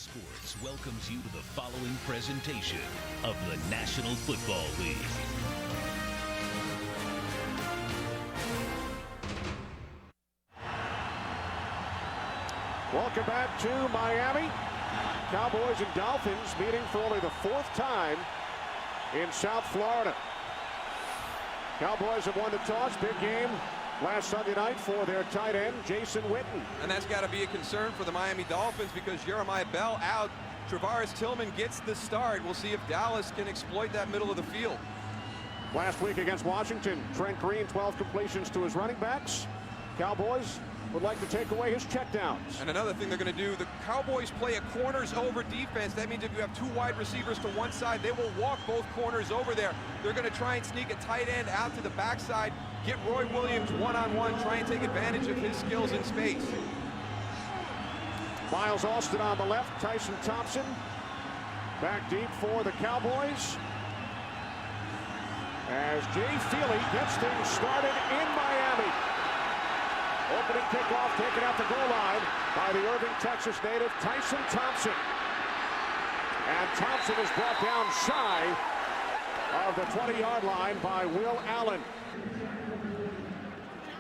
Sports welcomes you to the following presentation of the National Football League. Welcome back to Miami. Cowboys and Dolphins meeting for only the fourth time in South Florida. Cowboys have won the toss. Big game last Sunday night for their tight end, Jason Witten. And that's got to be a concern for the Miami Dolphins because Jeremiah Bell out. Travaris Tillman gets the start. We'll see if Dallas can exploit that middle of the field. Last week against Washington, Trent Green, 12 completions to his running backs. Cowboys would like to take away his checkdowns. And another thing they're going to do, the Cowboys play a corners over defense. That means if you have two wide receivers to one side, they will walk both corners over there. They're going to try and sneak a tight end out to the backside, get Roy Williams one-on-one, try and take advantage of his skills in space. Miles Austin on the left, Tyson Thompson back deep for the Cowboys. As Jay Feely gets things started in Miami. Opening kickoff taken at the goal line by the Irving, Texas native Tyson Thompson. And Thompson is brought down shy of the 20-yard line by Will Allen.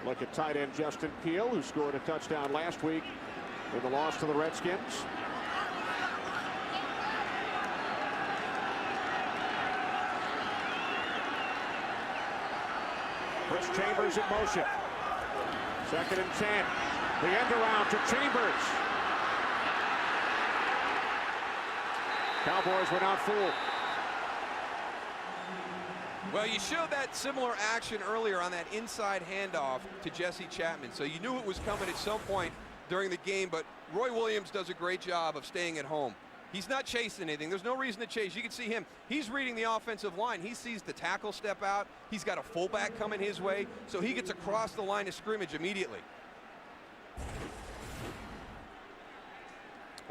Look at tight end Justin Peel, who scored a touchdown last week in the loss to the Redskins. Chris Chambers in motion. 2nd and 10. The end around to Chambers. Cowboys were not fooled. Well, you showed that similar action earlier on that inside handoff to Jesse Chapman, so you knew it was coming at some point during the game, but Roy Williams does a great job of staying at home. He's not chasing anything. There's no reason to chase. You can see him. He's reading the offensive line. He sees the tackle step out. He's got a fullback coming his way, so he gets across the line of scrimmage immediately.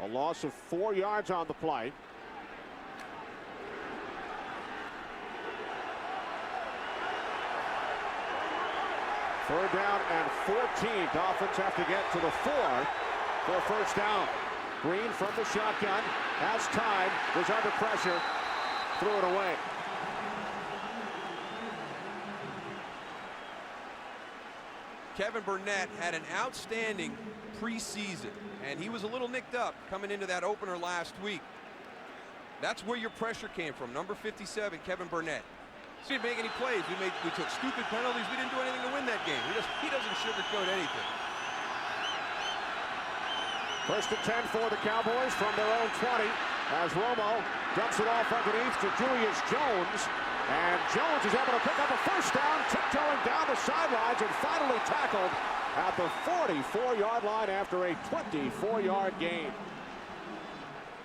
A loss of 4 yards on the play. Third down and 14. Dolphins have to get to the 4 for first down. Green from the shotgun, has time, was under pressure, threw it away. Kevin Burnett had an outstanding preseason, and he was a little nicked up coming into that opener last week. That's where your pressure came from. Number 57, Kevin Burnett. We didn't make any plays. We took stupid penalties. We didn't do anything to win that game. He doesn't sugarcoat anything. 1st and 10 for the Cowboys from their own 20 as Romo dumps it off underneath to Julius Jones. And Jones is able to pick up a first down, tiptoeing down the sidelines and finally tackled at the 44-yard line after a 24-yard gain.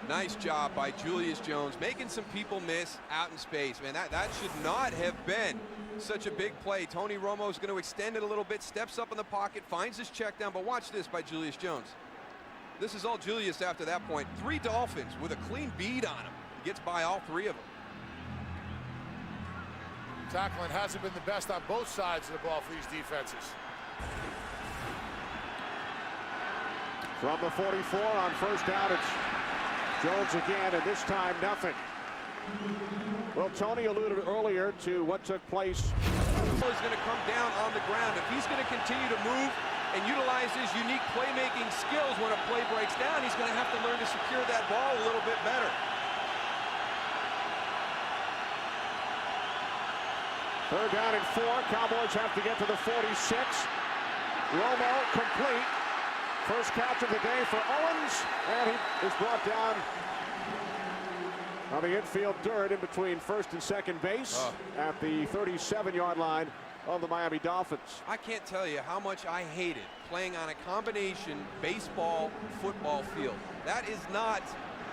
Nice job by Julius Jones, making some people miss out in space. Man, that should not have been such a big play. Tony Romo is going to extend it a little bit, steps up in the pocket, finds his check down, but watch this by Julius Jones. This is all Julius after that point. 3 Dolphins with a clean bead on him. Gets by all 3 of them. Tackling hasn't been the best on both sides of the ball for these defenses. From the 44 on first down, it's Jones again, and this time nothing. Well, Tony alluded earlier to what took place. He's going to come down on the ground. If he's going to continue to move and utilize his unique playmaking skills when a play breaks down, he's going to have to learn to secure that ball a little bit better. Third down and 4. Cowboys have to get to the 46. Romo complete. First catch of the day for Owens, and he is brought down on the infield dirt in between first and second base at the 37-yard line of the Miami Dolphins. I can't tell you how much I hated playing on a combination baseball-football field. That is not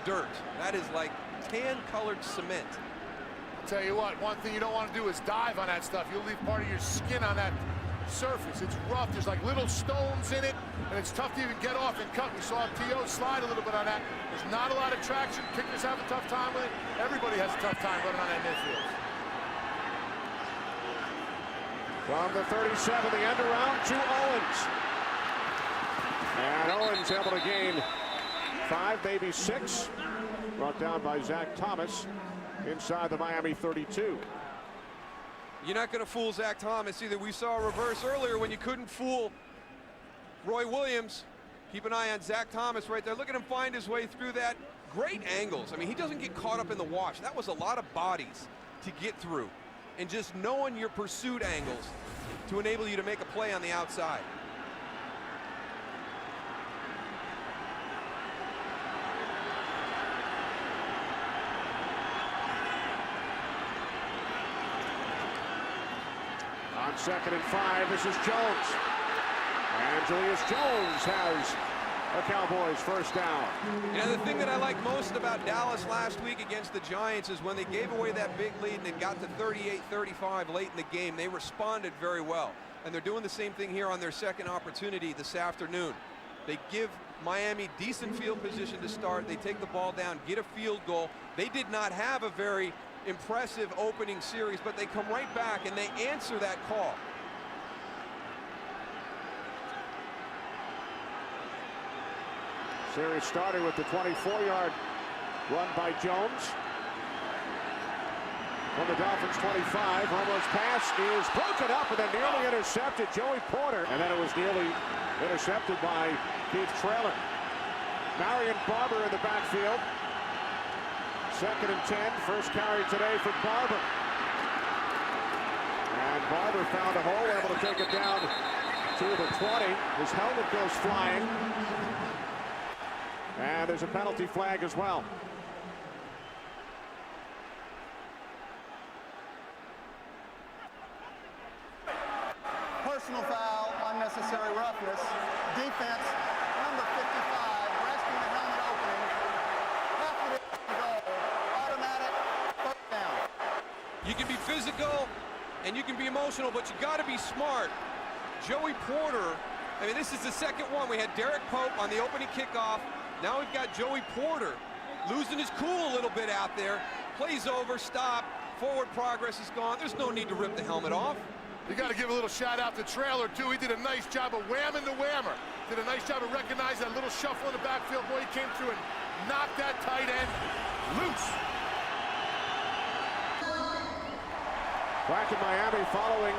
dirt. That is like tan-colored cement. I'll tell you what, one thing you don't want to do is dive on that stuff. You'll leave part of your skin on that surface. It's rough. There's like little stones in it, and it's tough to even get off and cut. We saw T.O. slide a little bit on that. There's not a lot of traction. Kickers have a tough time with it. Everybody has a tough time running on that midfield. From the 37, the end around to Owens. And Owens able to gain 5, maybe 6. Brought down by Zach Thomas inside the Miami 32. You're not going to fool Zach Thomas either. We saw a reverse earlier when you couldn't fool Roy Williams. Keep an eye on Zach Thomas right there. Look at him find his way through that. Great angles. I mean, he doesn't get caught up in the wash. That was a lot of bodies to get through. And just knowing your pursuit angles to enable you to make a play on the outside. On 2nd and 5, this is Jones. And Julius Jones has a Cowboys first down. You know, the thing that I like most about Dallas last week against the Giants is when they gave away that big lead and it got to 38-35 late in the game, they responded very well. And they're doing the same thing here on their second opportunity this afternoon. They give Miami decent field position to start. They take the ball down, get a field goal. They did not have a very impressive opening series, but they come right back and they answer that call. Series started with the 24-yard run by Jones. From the Dolphins 25, Romo's pass is broken up and then nearly intercepted. Joey Porter, and then it was nearly intercepted by Keith Traylor. Marion Barber in the backfield. 2nd and 10, first carry today for Barber. And Barber found a hole, able to take it down to the 20. His helmet goes flying. And there's a penalty flag as well. Personal foul, unnecessary roughness. Defense, number 55, resting the helmet opening. After the goal, automatic first down. You can be physical and you can be emotional, but you got to be smart. Joey Porter, I mean, this is the second one. We had Derek Pope on the opening kickoff. Now we've got Joey Porter losing his cool a little bit out there. Plays over, stop, forward progress is gone. There's no need to rip the helmet off. You got to give a little shout out to Traylor, too. He did a nice job of whamming the whammer. Did a nice job of recognizing that little shuffle in the backfield. Boy, he came through and knocked that tight end loose. Back in Miami following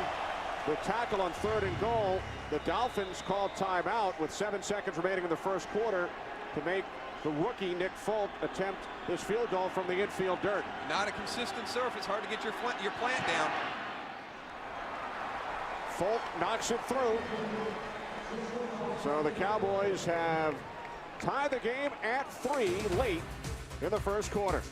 the tackle on 3rd and goal. The Dolphins called timeout with 7 seconds remaining in the first quarter to make the rookie Nick Folk attempt this field goal from the infield dirt. Not a consistent surface, hard to get your plant down. Folk knocks it through. So the Cowboys have tied the game at 3 late in the first quarter.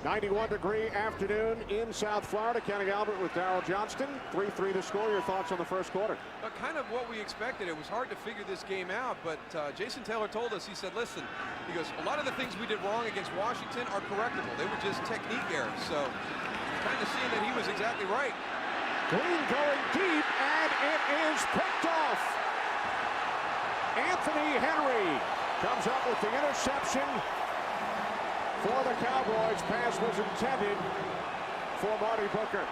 '91-degree afternoon in South Florida. Kenny Albert with Darryl Johnston. 3-3 the score. Your thoughts on the first quarter? But kind of what we expected. It was hard to figure this game out, but Jason Taylor told us, he said, listen, he goes, a lot of the things we did wrong against Washington are correctable. They were just technique errors. So kind of seeing that he was exactly right. Green going deep, and it is picked off. Anthony Henry comes up with the interception for the Cowboys. Pass was intended for Marty Booker.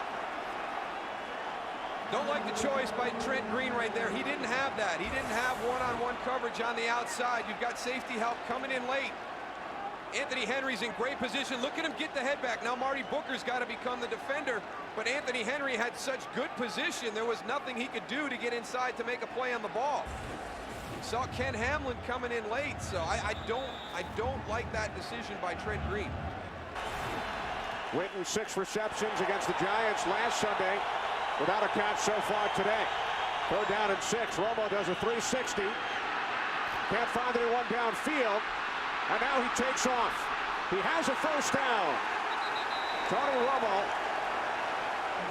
Don't like the choice by Trent Green right there. He didn't have that. He didn't have one-on-one coverage on the outside. You've got safety help coming in late. Anthony Henry's in great position. Look at him get the head back. Now Marty Booker's got to become the defender, but Anthony Henry had such good position. There was nothing he could do to get inside to make a play on the ball. Saw Ken Hamlin coming in late, so I don't like that decision by Trent Green. Witten 6 receptions against the Giants last Sunday without a catch so far today. 3rd down and 6. Romo does a 360. Can't find anyone downfield, and now he takes off. He has a first down. Tony Romo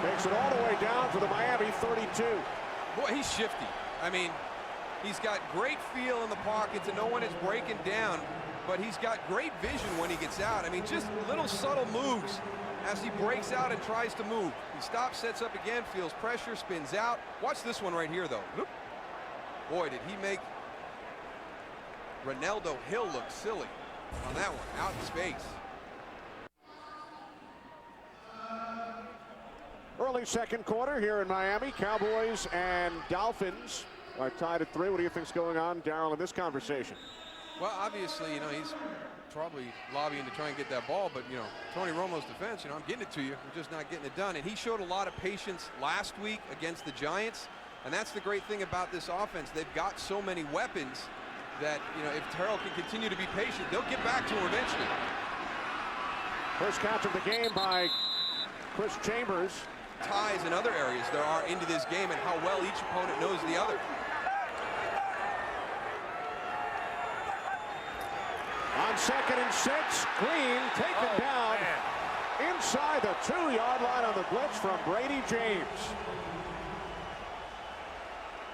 makes it all the way down to the Miami 32. Boy, he's shifty. I mean, he's got great feel in the pocket to know when it's breaking down, but he's got great vision when he gets out. I mean, just little subtle moves as he breaks out and tries to move. He stops, sets up again, feels pressure, spins out. Watch this one right here, though. Boy, did he make Ronaldo Hill look silly on that one, out in space. Early Early second quarter here in Miami. Cowboys and Dolphins are tied at 3. What do you think's going on, Darryl, in this conversation? Well, obviously, he's probably lobbying to try and get that ball, but, Tony Romo's defense, I'm getting it to you. We're just not getting it done. And he showed a lot of patience last week against the Giants. And that's the great thing about this offense. They've got so many weapons that, if Terrell can continue to be patient, they'll get back to him eventually. First catch of the game by Chris Chambers. Ties in other areas there are into this game and how well each opponent knows the other. On 2nd and 6, Green taken down inside the 2-yard line on the blitz from Brady James.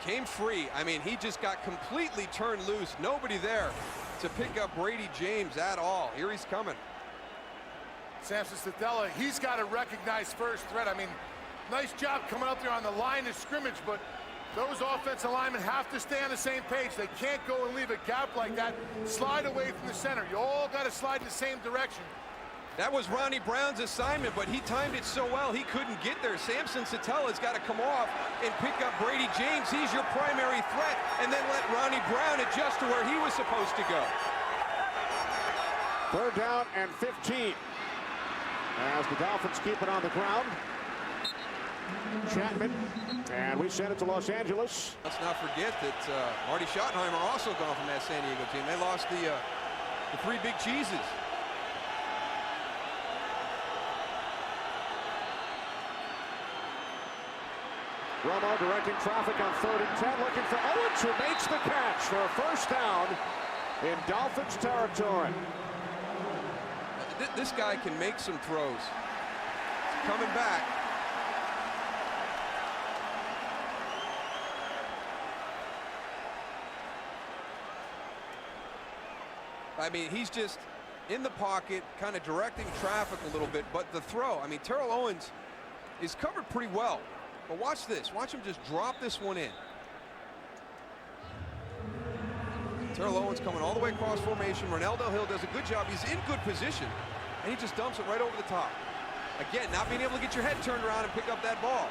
Came free. He just got completely turned loose. Nobody there to pick up Brady James at all. Here he's coming. Samson Stadella, he's got to recognize first threat. Nice job coming up there on the line of scrimmage, but those offensive linemen have to stay on the same page. They can't go and leave a gap like that. Slide away from the center. You all got to slide in the same direction. That was Ronnie Brown's assignment, but he timed it so well he couldn't get there. Samson Satella's got to come off and pick up Brady James. He's your primary threat, and then let Ronnie Brown adjust to where he was supposed to go. 3rd down and 15. As the Dolphins keep it on the ground. Chapman, and we send it to Los Angeles. Let's not forget that Marty Schottenheimer also gone from that San Diego team. They lost the 3 big cheeses. Romo directing traffic on 3rd and 10, looking for Owens, who makes the catch for a first down in Dolphins territory. This guy can make some throws. Coming back. He's just in the pocket, kind of directing traffic a little bit, but the throw, Terrell Owens is covered pretty well. But watch this. Watch him just drop this one in. Terrell Owens coming all the way across formation. Ronaldo Hill does a good job. He's in good position, and he just dumps it right over the top. Again, not being able to get your head turned around and pick up that ball.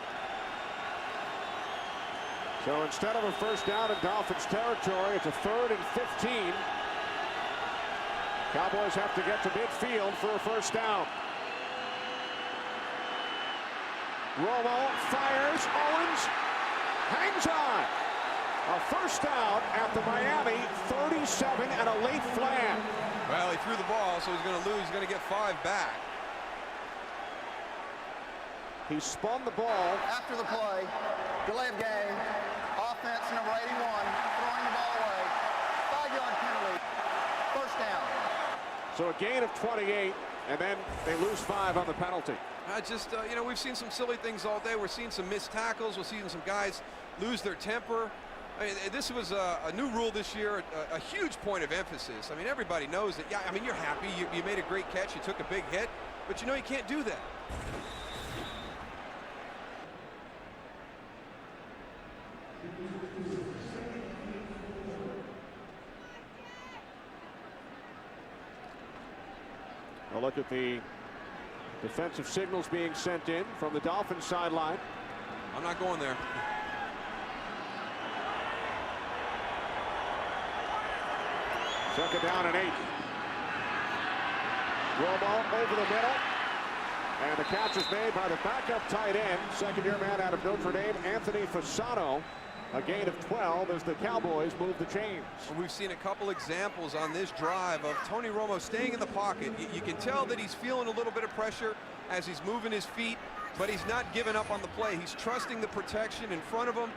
So instead of a first down in Dolphins territory, it's a 3rd and 15. Cowboys have to get to midfield for a first down. Romo fires. Owens hangs on. A first down at the Miami 37 and a late flag. Well, he threw the ball, so he's going to lose. He's going to get 5 back. He spun the ball. After the play, delay of game, offense number 81, throwing the ball away, 5-yard penalty, first down. So a gain of 28, and then they lose 5 on the penalty. We've seen some silly things all day. We're seeing some missed tackles. We're seeing some guys lose their temper. This was a new rule this year, a huge point of emphasis. Everybody knows that, you're happy. You made a great catch. You took a big hit. But you can't do that. A look at the defensive signals being sent in from the Dolphins sideline. I'm not going there. Second down and 8. Romo over the middle. And the catch is made by the backup tight end, second-year man out of Notre Dame, Anthony Fasano. A gain of 12 as the Cowboys move the chains. We've seen a couple examples on this drive of Tony Romo staying in the pocket. You can tell that he's feeling a little bit of pressure as he's moving his feet, but he's not giving up on the play. He's trusting the protection in front of him.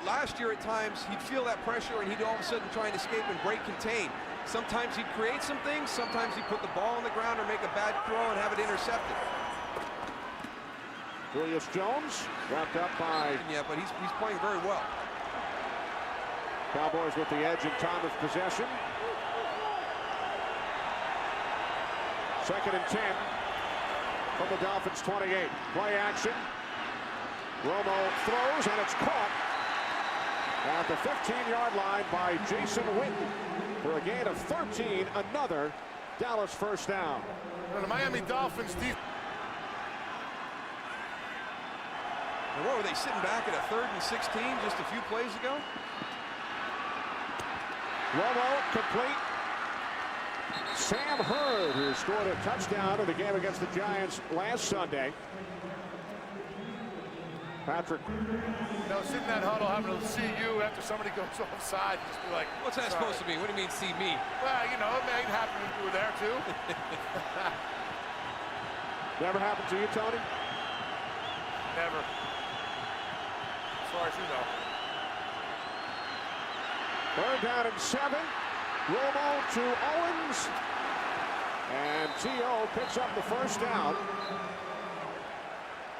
Last year at times he'd feel that pressure and he'd all of a sudden try and escape and break contain. Sometimes he'd create some things, sometimes he'd put the ball on the ground or make a bad throw and have it intercepted. Julius Jones wrapped up by... Yeah, but he's playing very well. Cowboys with the edge in time of possession. Second and 10 from the Dolphins 28. Play action. Romo throws and it's caught at the 15-yard line by Jason Witten for a gain of 13. Another Dallas first down. The Miami Dolphins defense. And what were they sitting back at a 3rd and 16 just a few plays ago? Romo complete. Sam Hurd, who scored a touchdown in the game against the Giants last Sunday. Patrick. You know, sitting in that huddle, having to see you after somebody goes offside, just be like, What's that supposed to mean? What do you mean, see me? well, you know, it may happen if you were there too. Never happened to you, Tony? Never. As far as you know. 3rd down and 7. Romo to Owens. And T.O. picks up the 1st down.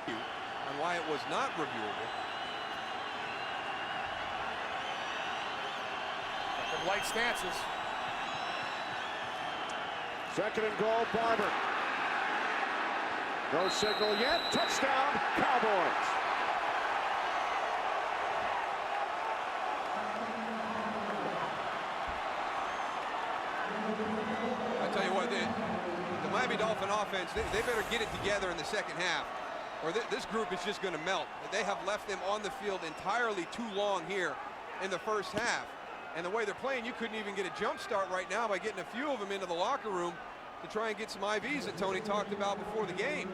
On why it was not reviewable. Got light stances. 2nd and goal, Barber. No signal yet. Touchdown, Cowboys. I tell you what, the Miami Dolphin offense, they better get it together in the 2nd half, or this group is just going to melt. They have left them on the field entirely too long here in the 1st half. And the way they're playing, you couldn't even get a jump start right now by getting a few of them into the locker room to try and get some IVs that Tony talked about before the game.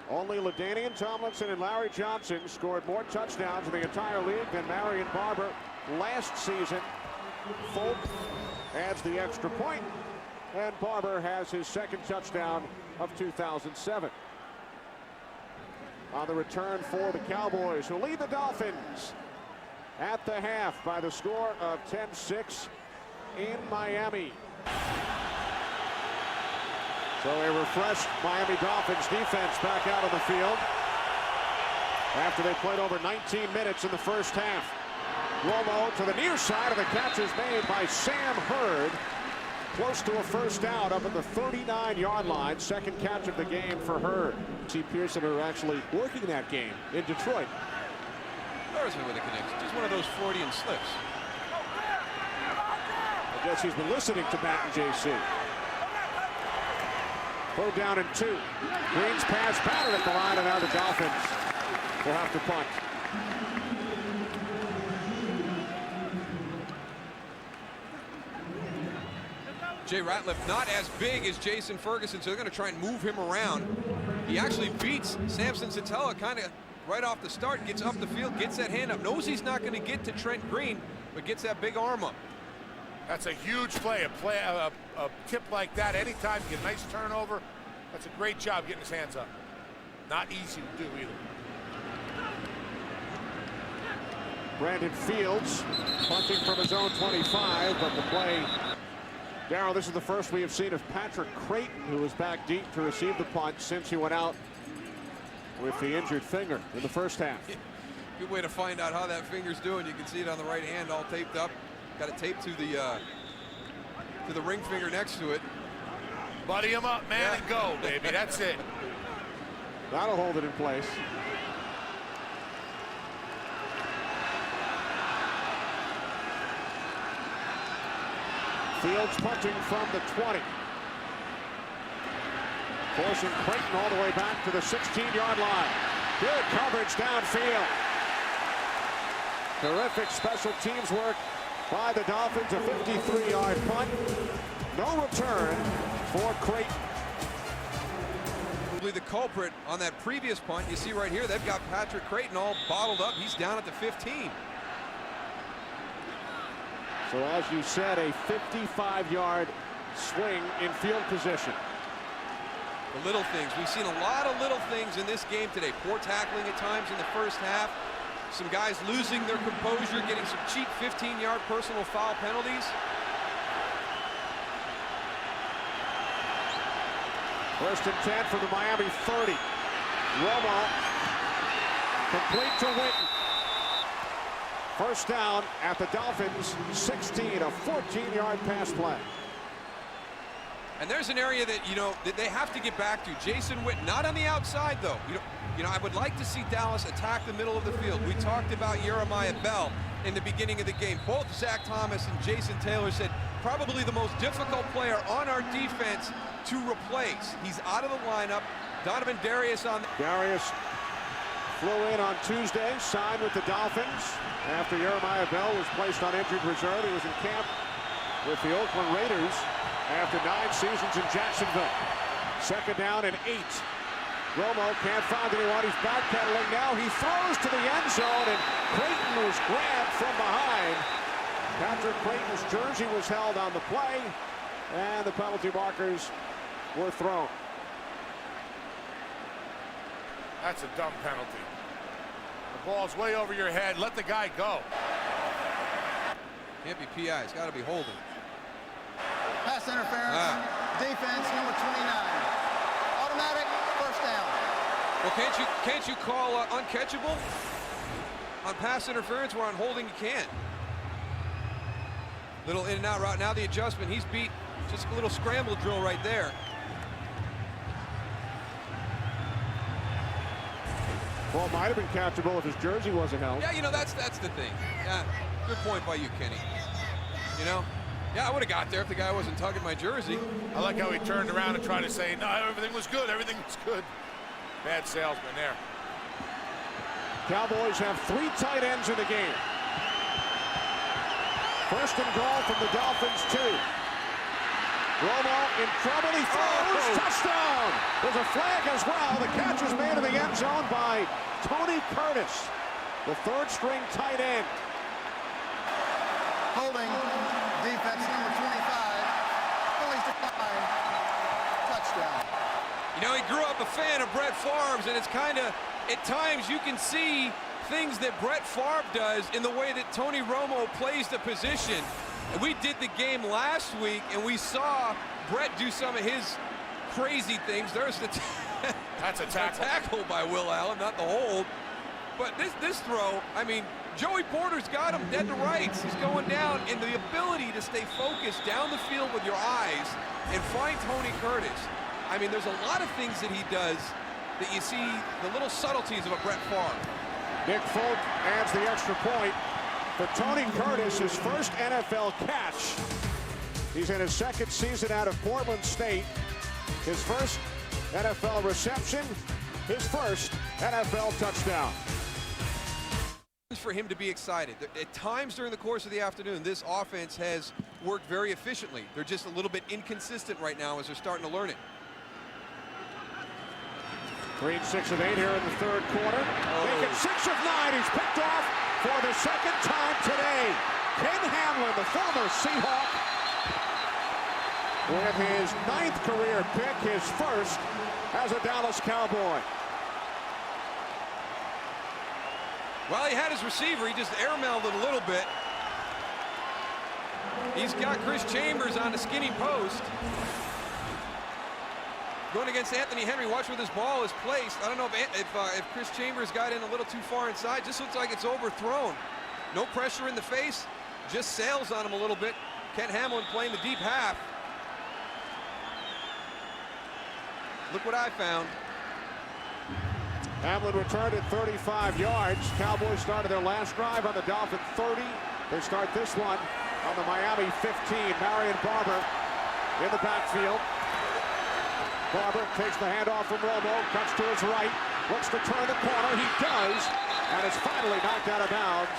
Only LaDainian Tomlinson and Larry Johnson scored more touchdowns in the entire league than Marion Barber last season. Folk adds the extra point, and Barber has his 2nd touchdown of 2007. On the return for the Cowboys, who lead the Dolphins at the half by the score of 10-6 in Miami. So a refreshed Miami Dolphins defense back out on the field after they played over 19 minutes in the 1st half. Romo to the near side, of the catch is made by Sam Hurd. Close to a 1st down up at the 39-yard line. 2nd catch of the game for Hurd. See Pearson are actually working that game in Detroit. There's where the connection. Just one of those Freudian slips. I guess he's been listening to Matt and JC. 3rd down and 2. Green's pass batted at the line, and now the Dolphins will have to punt. Jay Ratliff not as big as Jason Ferguson, so they're going to try and move him around. He actually beats Samson Satella kind of right off the start, gets up the field, gets that hand up, knows he's not going to get to Trent Green, but gets that big arm up. That's a huge play. A tip like that, anytime you get a nice turnover, that's a great job getting his hands up. Not easy to do either. Brandon Fields punting from his own 25, but the play. Darryl, this is the first we have seen of Patrick Creighton, who was back deep to receive the punt since he went out with the injured finger in the 1st half. Good way to find out how that finger's doing. You can see it on the right hand, all taped up. Got it taped to the ring finger next to it. Buddy him up, man, and go, baby. That's it. That'll hold it in place. Fields punting from the 20. Forcing Creighton all the way back to the 16-yard line. Good coverage downfield. Terrific special teams work by the Dolphins. A 53-yard punt. No return for Creighton. The culprit on that previous punt, you see right here, they've got Patrick Creighton all bottled up. He's down at the 15. So as you said, a 55-yard swing in field position. The little things. We've seen a lot of little things in this game today. Poor tackling at times in the 1st half. Some guys losing their composure, getting some cheap 15-yard personal foul penalties. First and 10 from the Miami 30. Romo complete to Witten. 1st down at the Dolphins 16, a 14-yard pass play. And there's an area that, that they have to get back to. Jason Witten, not on the outside, though. I would like to see Dallas attack the middle of the field. We talked about Jeremiah Bell in the beginning of the game. Both Zach Thomas and Jason Taylor said, probably the most difficult player on our defense to replace. He's out of the lineup. Donovan Darius on. Darius flew in on Tuesday, signed with the Dolphins after Jeremiah Bell was placed on injured reserve. He was in camp with the Oakland Raiders after 9 seasons in Jacksonville. Second down and 8. Romo can't find anyone. He's backpedaling now. He throws to the end zone, and Creighton was grabbed from behind. Patrick Creighton's jersey was held on the play, and the penalty markers were thrown. That's a dumb penalty. The ball's way over your head. Let the guy go. Can't be PI. It's got to be holding. Pass interference. Defense number 29. Automatic first down. Well, can't you call uncatchable on pass interference, where on holding you can't? Little in and out route. Now the adjustment. He's beat. Just a little scramble drill right there. Ball might have been catchable if his jersey wasn't held. Yeah, you know, that's the thing. Yeah, good point by you, Kenny. You know, yeah, I would have got there if the guy wasn't tugging my jersey. I like how he turned around and tried to say, no, everything was good. Everything was good. Bad salesman there. Cowboys have 3 tight ends in the game. First and goal from the Dolphins, 2. Romo in trouble. He throws. Touchdown. There's a flag as well. The catch is made in the end zone by Tony Curtis, the 3rd string tight end. Holding. Defense number 25. Phillies decline. Touchdown. You know, he grew up a fan of Brett Favre's, and it's kind of, at times you can see things that Brett Favre does in the way that Tony Romo plays the position. And we did the game last week, and we saw Brett do some of his crazy things. There's the that's a tackle. Tackle by Will Allen, not the hold. But this throw, I mean, Joey Porter's got him dead to rights. He's going down, and the ability to stay focused down the field with your eyes and find Tony Curtis. I mean, there's a lot of things that he does that you see, the little subtleties of a Brett Favre. Nick Folk adds the extra point for Tony Curtis, his first NFL catch. He's in his 2nd season out of Portland State. His first NFL reception, his first NFL touchdown. For him to be excited. At times during the course of the afternoon, this offense has worked very efficiently. They're just a little bit inconsistent right now as they're starting to learn it. Green 6 of 8 here in the 3rd quarter. Making 6 of 9. He's picked off for the 2nd time today. Ken Hamlin, the former Seahawk, with his 9th career pick, his first as a Dallas Cowboy. Well, he had his receiver. He just airmailed it a little bit. He's got Chris Chambers on the skinny post. Going against Anthony Henry. Watch where this ball is placed. I don't know if Chris Chambers got in a little too far inside. Just looks like it's overthrown. No pressure in the face. Just sails on him a little bit. Ken Hamlin playing the deep half. Look what I found. Hamlin returned at 35 yards. Cowboys started their last drive on the Dolphin 30. They start this one on the Miami 15. Marion Barber in the backfield. Barber takes the handoff from Romo, cuts to his right, looks to turn the corner. He does, and is finally knocked out of bounds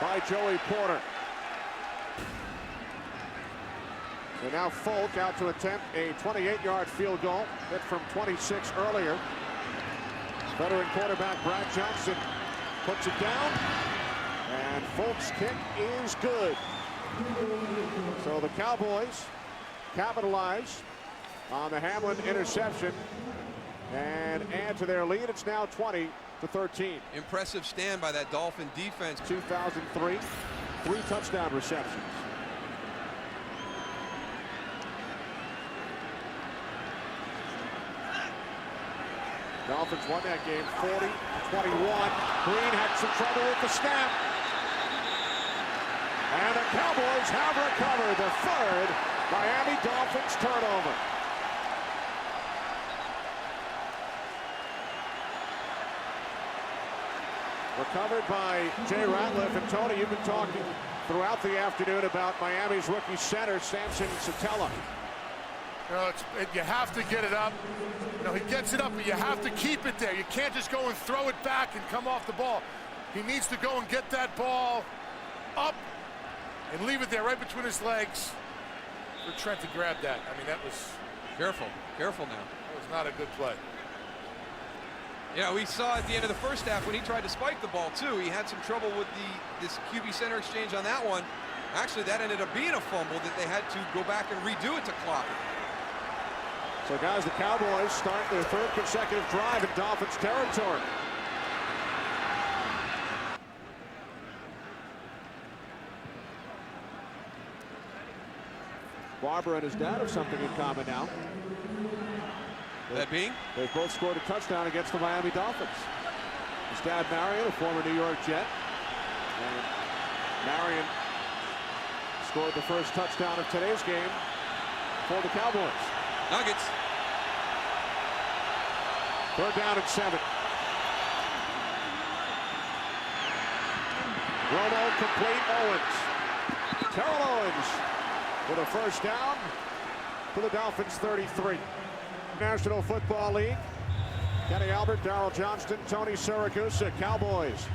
by Joey Porter. And now Folk out to attempt a 28-yard field goal, hit from 26 earlier. Veteran quarterback Brad Johnson puts it down, and Folk's kick is good. So the Cowboys capitalize on the Hamlin interception and add to their lead. It's now 20-13. Impressive stand by that Dolphin defense. 2003, 3 touchdown receptions. Dolphins won that game 40-21. Green had some trouble with the snap. And the Cowboys have recovered the 3rd Miami Dolphins turnover. Recovered by Jay Ratliff. And Tony, you've been talking throughout the afternoon about Miami's rookie center, Samson Satella. You know, you have to get it up. You know, he gets it up, but you have to keep it there. You can't just go and throw it back and come off the ball. He needs to go and get that ball up and leave it there right between his legs for Trent to grab that. I mean, that was... Careful now. That was not a good play. Yeah, we saw at the end of the first half when he tried to spike the ball too. He had some trouble with this QB center exchange on that one. Actually, that ended up being a fumble that they had to go back and redo it to clock it. So, guys, the Cowboys start their third consecutive drive in Dolphins territory. Barber and his dad have something in common now. That being? They've both scored a touchdown against the Miami Dolphins. His dad, Marion, a former New York Jet. And Marion scored the first touchdown of today's game for the Cowboys. Nuggets. Third down and 7. Romo complete. Owens. Terrell Owens with a first down for the Dolphins 33. National Football League. Kenny Albert, Darrell Johnston, Tony Siragusa, Cowboys.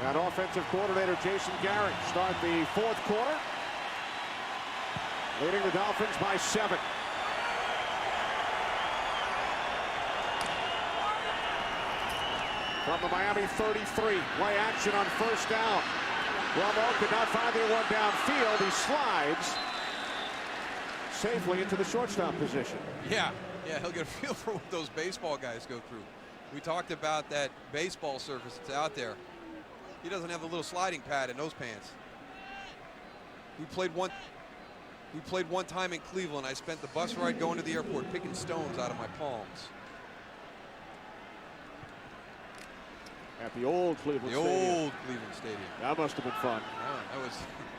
And offensive coordinator Jason Garrett start the fourth quarter, leading the Dolphins by 7. From the Miami 33, play action on first down. Romo could not find the one downfield. He slides safely into the shortstop position. Yeah, he'll get a feel for what those baseball guys go through. We talked about that baseball surface that's out there. He doesn't have a little sliding pad in those pants. We played one time in Cleveland. I spent the bus ride going to the airport picking stones out of my palms. At the old Cleveland Stadium. That must have been fun. Yeah,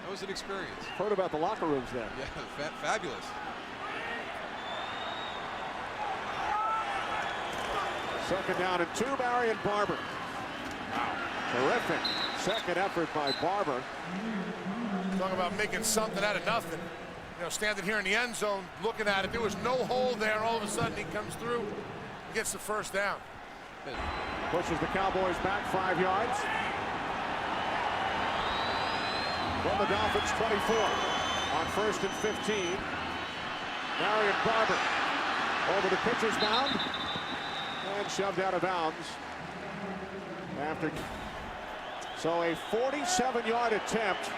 that was an experience. Heard about the locker rooms there. Yeah, fabulous. Second down and 2, Marion Barber. Wow. Terrific second effort by Barber. Talking about making something out of nothing. You know, standing here in the end zone, looking at it, there was no hole there. All of a sudden, he comes through, gets the first down. Pushes the Cowboys back 5 yards. From the Dolphins 24 on 1st and 15. Marion Barber over the pitcher's mound and shoved out of bounds. So a 47-yard attempt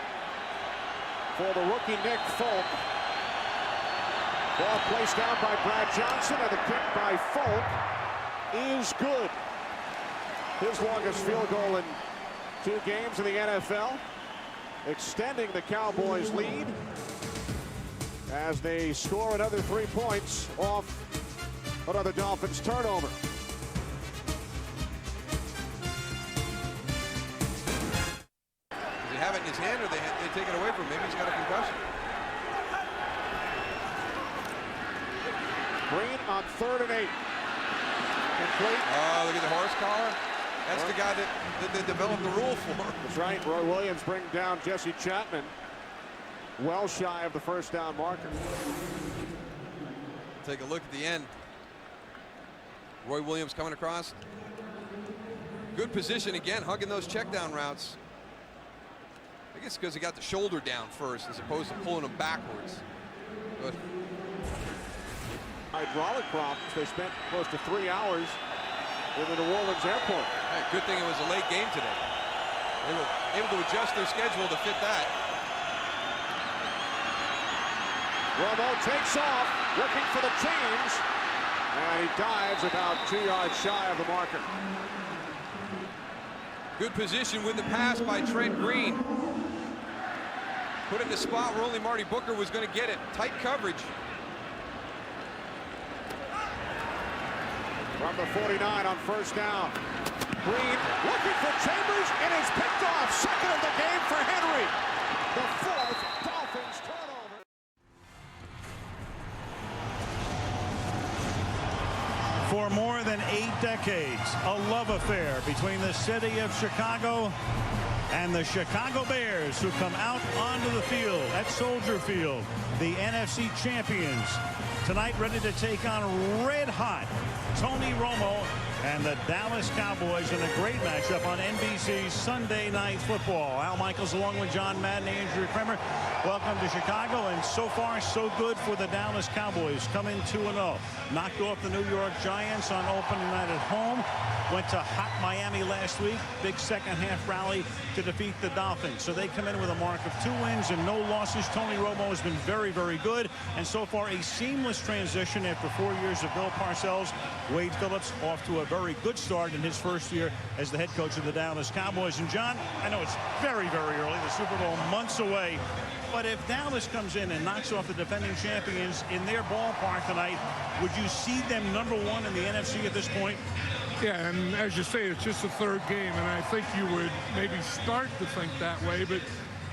for the rookie Nick Folk. Ball placed down by Brad Johnson, and the kick by Folk is good. His longest field goal in 2 games in the NFL, extending the Cowboys' lead as they score another 3 points off another Dolphins turnover. Does he have it in his hand, or they take it away from him? Maybe he's got a concussion. Green on 3rd and 8. Complete. Oh, look at the horse collar. That's the guy that they developed the rule for. That's right. Roy Williams bringing down Jesse Chapman. Well shy of the first down marker. Take a look at the end. Roy Williams coming across. Good position again, hugging those check down routes. I guess because he got the shoulder down first as opposed to pulling them backwards. But hydraulic problems. They spent close to 3 hours in the New Orleans airport. Hey, good thing it was a late game today. They were able to adjust their schedule to fit that. Romo takes off, looking for the change, and he dives about 2 yards shy of the marker. Good position with the pass by Trent Green. Put it in the spot where only Marty Booker was going to get it. Tight coverage. From the 49 on first down. Green looking for Chambers, and it's picked off. Second of the game for Henry. The 4th Dolphins turnover. For more than 8 decades, a love affair between the city of Chicago And the Chicago Bears, who come out onto the field at Soldier Field, the NFC champions, tonight ready to take on red-hot Tony Romo and the Dallas Cowboys in a great matchup on NBC's Sunday Night Football. Al Michaels along with John Madden, Andrew Kramer. Welcome to Chicago, and so far so good for the Dallas Cowboys, coming 2-0. Knocked off the New York Giants on opening night at home. Went to hot Miami last week. Big second half rally to defeat the Dolphins. So they come in with a mark of 2 wins and no losses. Tony Romo has been very, very good. And so far a seamless transition after 4 years of Bill Parcells. Wade Phillips off to a very good start in his first year as the head coach of the Dallas Cowboys. And John, I know it's very, very early. The Super Bowl months away. But if Dallas comes in and knocks off the defending champions in their ballpark tonight, would you see them #1 in the NFC at this point? Yeah, and as you say, it's just the 3rd game, and I think you would maybe start to think that way. But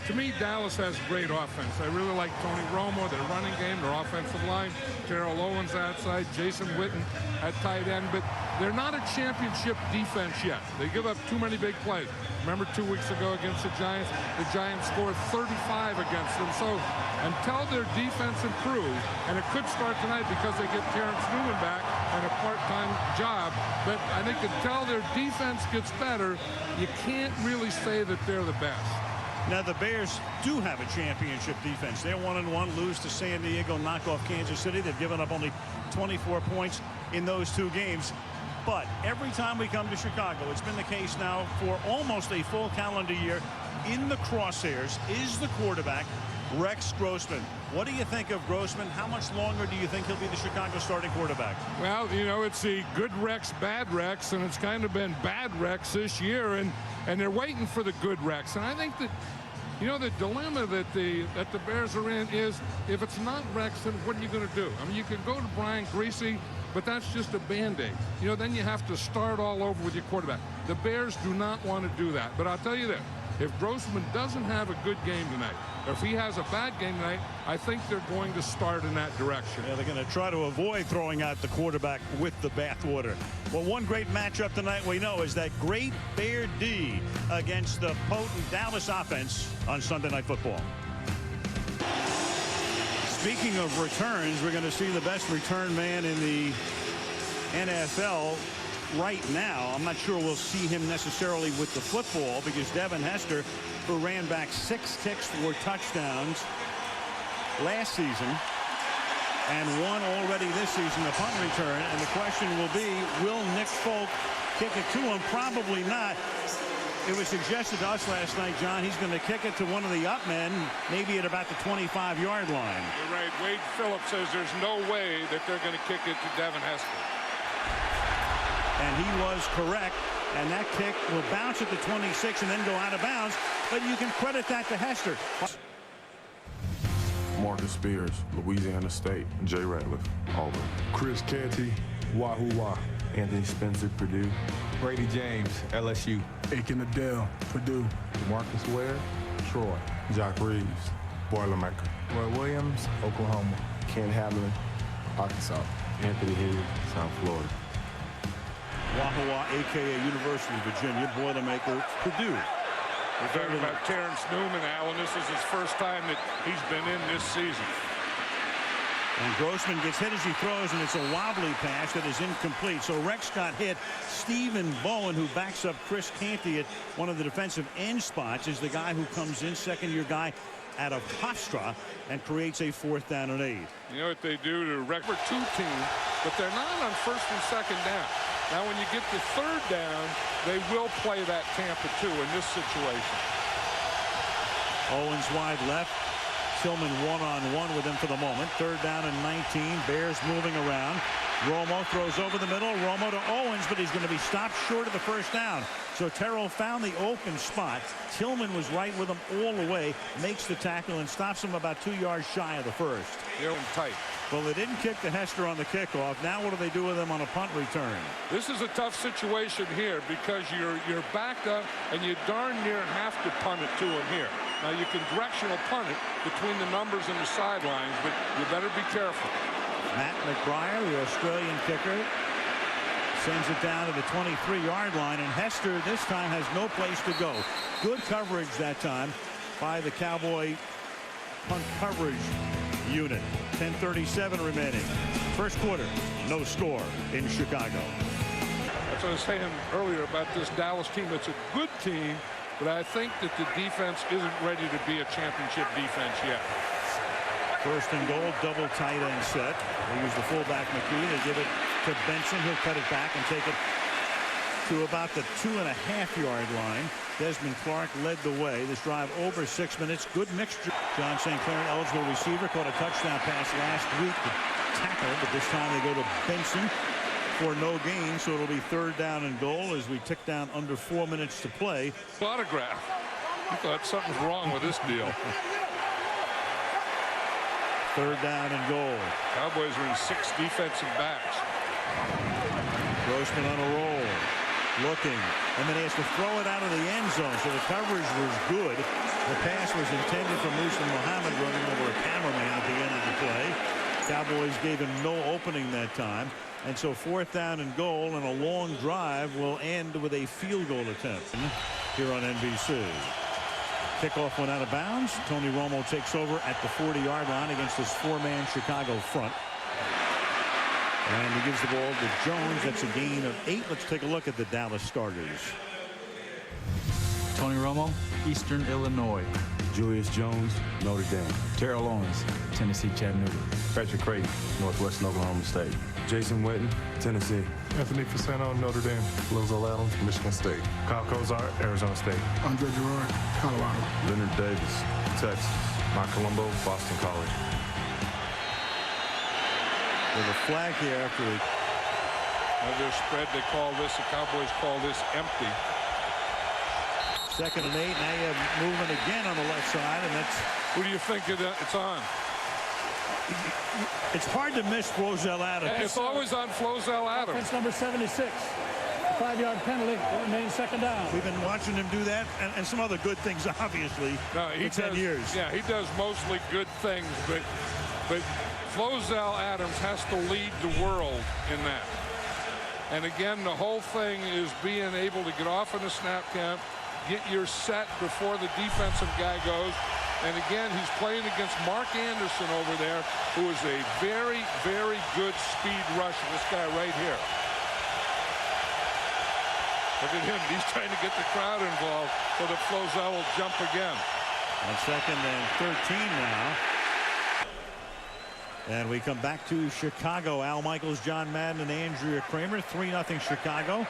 to me, Dallas has great offense. I really like Tony Romo, their running game, their offensive line. Terrell Owens outside, Jason Witten at tight end. But they're not a championship defense yet. They give up too many big plays. Remember 2 weeks ago against the Giants scored 35 against them. So until their defense improves, and it could start tonight because they get Terrence Newman back and a part-time job, but I think until their defense gets better, you can't really say that they're the best. Now the Bears do have a championship defense. They're 1-1, lose to San Diego, knock off Kansas City. They've given up only 24 points in those 2 games. But every time we come to Chicago, it's been the case now for almost a full calendar year. In the crosshairs is the quarterback, Rex Grossman. What do you think of Grossman? How much longer do you think he'll be the Chicago starting quarterback? Well, you know, it's the good Rex, bad Rex, and it's kind of been bad Rex this year, and they're waiting for the good Rex. And I think that, you know, the dilemma that the Bears are in is, if it's not Rex, then what are you going to do? I mean, you could go to Brian Griese, but that's just a Band-Aid. You know, then you have to start all over with your quarterback. The Bears do not want to do that. But I'll tell you this, if Grossman doesn't have a good game tonight, or if he has a bad game tonight, I think they're going to start in that direction. Yeah, they're going to try to avoid throwing out the quarterback with the bathwater. Well, one great matchup tonight we know is that great Bear D against the potent Dallas offense on Sunday Night Football. Speaking of returns, we're going to see the best return man in the NFL right now. I'm not sure we'll see him necessarily with the football, because Devin Hester, who ran back 6 kicks for touchdowns last season and 1 already this season, the punt return. And the question will be, will Nick Folk kick it to him? Probably not. It was suggested to us last night, John, he's going to kick it to one of the up men, maybe at about the 25-yard line. You're right. Wade Phillips says there's no way that they're going to kick it to Devin Hester. And he was correct. And that kick will bounce at the 26 and then go out of bounds. But you can credit that to Hester. Marcus Spears, Louisiana State. Jay Ratliff, Auburn. Chris Canty, Wahoo Wah. Anthony Spencer, Purdue. Brady James, LSU. Aiken Adele, Purdue. Marcus Ware, Troy. Jock Reeves, Boilermaker. Roy Williams, Oklahoma. Ken Hamlin, Arkansas. Anthony Henry, South Florida. Wahoo, a.k.a. University of Virginia. Boilermaker, Purdue. We're talking about Terrence Newman, Alan. This is his first time that he's been in this season. And Grossman gets hit as he throws, and it's a wobbly pass that is incomplete. So Rex got hit. Stephen Bowen, who backs up Chris Canty at one of the defensive end spots, is the guy who comes in, second-year guy out of Hofstra, and creates a 4th down and 8. You know what they do to record 2 teams, but they're not on 1st and 2nd down. Now, when you get to 3rd down, they will play that Tampa 2 in this situation. Owens wide left. Tillman one-on-one with him for the moment. 3rd down and 19. Bears moving around. Romo throws over the middle. Romo to Owens, but he's going to be stopped short of the 1st down. So Terrell found the open spot. Tillman was right with him all the way, makes the tackle and stops him about 2 yards shy of the 1st. They're tight. Well, they didn't kick to Hester on the kickoff. Now what do they do with him on a punt return? This is a tough situation here because you're backed up and you darn near have to punt it to him here. Now you can directional punt it between the numbers and the sidelines, but you better be careful. Matt McBriar, the Australian kicker, Sends it down to the 23-yard line, and Hester this time has no place to go. Good coverage that time by the Cowboy punt coverage unit. 10:37 remaining. First quarter, no score in Chicago. That's what I was saying earlier about this Dallas team. It's a good team, but I think that the defense isn't ready to be a championship defense yet. First and goal, double tight end set. They use the fullback McKee. They give it to Benson. He'll cut it back and take it to about the 2.5-yard line. Desmond Clark led the way. This drive over 6 minutes. Good mixture. John St. Clair, eligible receiver, caught a touchdown pass last week. The tackle, but this time they go to Benson for no gain. So it'll be 3rd down and goal as we tick down under 4 minutes to play. Autograph. You thought something's wrong with this deal. 3rd down and goal. Cowboys are in 6 defensive backs. Grossman on a roll. Looking. And then he has to throw it out of the end zone. So the coverage was good. The pass was intended for Musa Muhammad running over a cameraman at the end of the play. Cowboys gave him no opening that time. And so 4th down and goal, and a long drive will end with a field goal attempt here on NBC. Kickoff went out of bounds. Tony Romo takes over at the 40-yard line against this 4-man Chicago front. And he gives the ball to Jones. That's a gain of 8. Let's take a look at the Dallas starters. Tony Romo, Eastern Illinois. Julius Jones, Notre Dame. Terrell Owens, Tennessee Chattanooga. Patrick Creighton, Northwestern Oklahoma State. Jason Witten, Tennessee. Anthony Fasano, Notre Dame. Lozo Adams, Michigan State. Kyle Kozar, Arizona State. Andre Gerard, Colorado. Leonard Davis, Texas. Mike Colombo, Boston College. With a flag here after Their spread, they call this, the Cowboys call this empty. 2nd and 8. Now you have movement again on the left side, and that's. Who do you think it's on? It's hard to miss Flozell Adams. It's always on Flozell Adams. That's number 76. 5-yard penalty. It remains 2nd down. We've been watching him do that, and some other good things, obviously, no, he for 10 years. Yeah, he does mostly good things, but Flozell Adams has to lead the world in that. And again, the whole thing is being able to get off in the snap count, get your set before the defensive guy goes. And again, he's playing against Mark Anderson over there, who is a very, very good speed rusher. This guy right here. Look at him. He's trying to get the crowd involved so that Flozell will jump again. On 2nd and 13 now. And we come back to Chicago. Al Michaels, John Madden, and Andrea Kramer. 3-0 Chicago.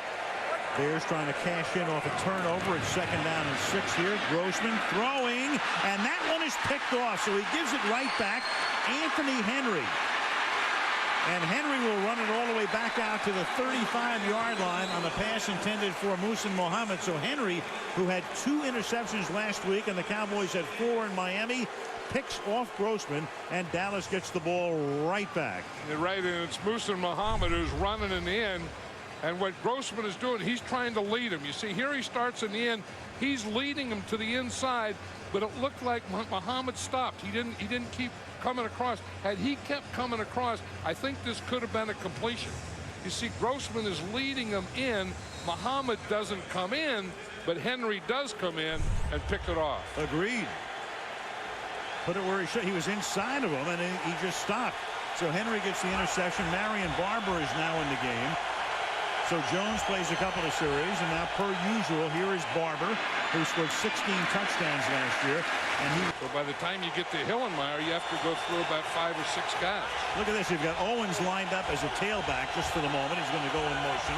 Bears trying to cash in off a turnover. It's 2nd down and 6 here. Grossman throwing, and that one is picked off. So he gives it right back. Anthony Henry. And Henry will run it all the way back out to the 35-yard line on the pass intended for Muhsin Muhammad. So Henry, who had 2 interceptions last week, and the Cowboys had 4 in Miami, picks off Grossman, and Dallas gets the ball right back. You're right, and it's Muhsin Muhammad who's running in the end. And what Grossman is doing, he's trying to lead him. You see, here he starts in the end. He's leading him to the inside, but it looked like Muhammad stopped. He didn't keep coming across. Had he kept coming across, I think this could have been a completion. You see, Grossman is leading him in. Muhammad doesn't come in, but Henry does come in and pick it off. Agreed. Put it where he should. He was inside of him, and he just stopped. So Henry gets the interception. Marion Barber is now in the game. So Jones plays a couple of series, and now, per usual, here is Barber, who scored 16 touchdowns last year. And so by the time you get to Hillenmeyer, you have to go through about 5 or 6 guys. Look at this. You've got Owens lined up as a tailback just for the moment. He's going to go in motion.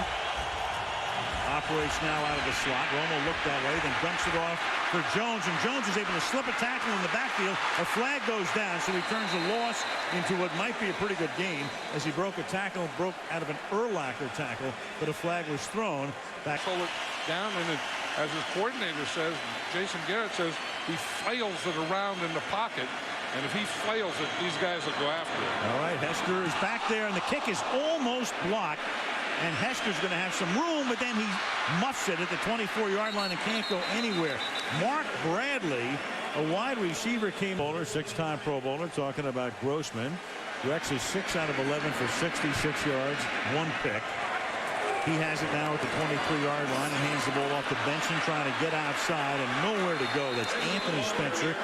Operates now out of the slot. Romo looked that way, then dumps it off for Jones, and Jones is able to slip a tackle in the backfield. A flag goes down, so he turns a loss into what might be a pretty good gain as he broke a tackle, broke out of an Urlacher tackle, but a flag was thrown back. Pull it down, and as his coordinator says, Jason Garrett says, he flails it around in the pocket. And if he flails it, these guys will go after it. All right, Hester is back there, and the kick is almost blocked. And Hester's going to have some room, but then he muffs it at the 24-yard line and can't go anywhere. Mark Bradley, a wide receiver, came bowler, 6-time Pro Bowler, talking about Grossman. Rex is 6 out of 11 for 66 yards, 1 pick. He has it now at the 23-yard line and hands the ball off to Benson, trying to get outside and nowhere to go. That's Anthony Spencer,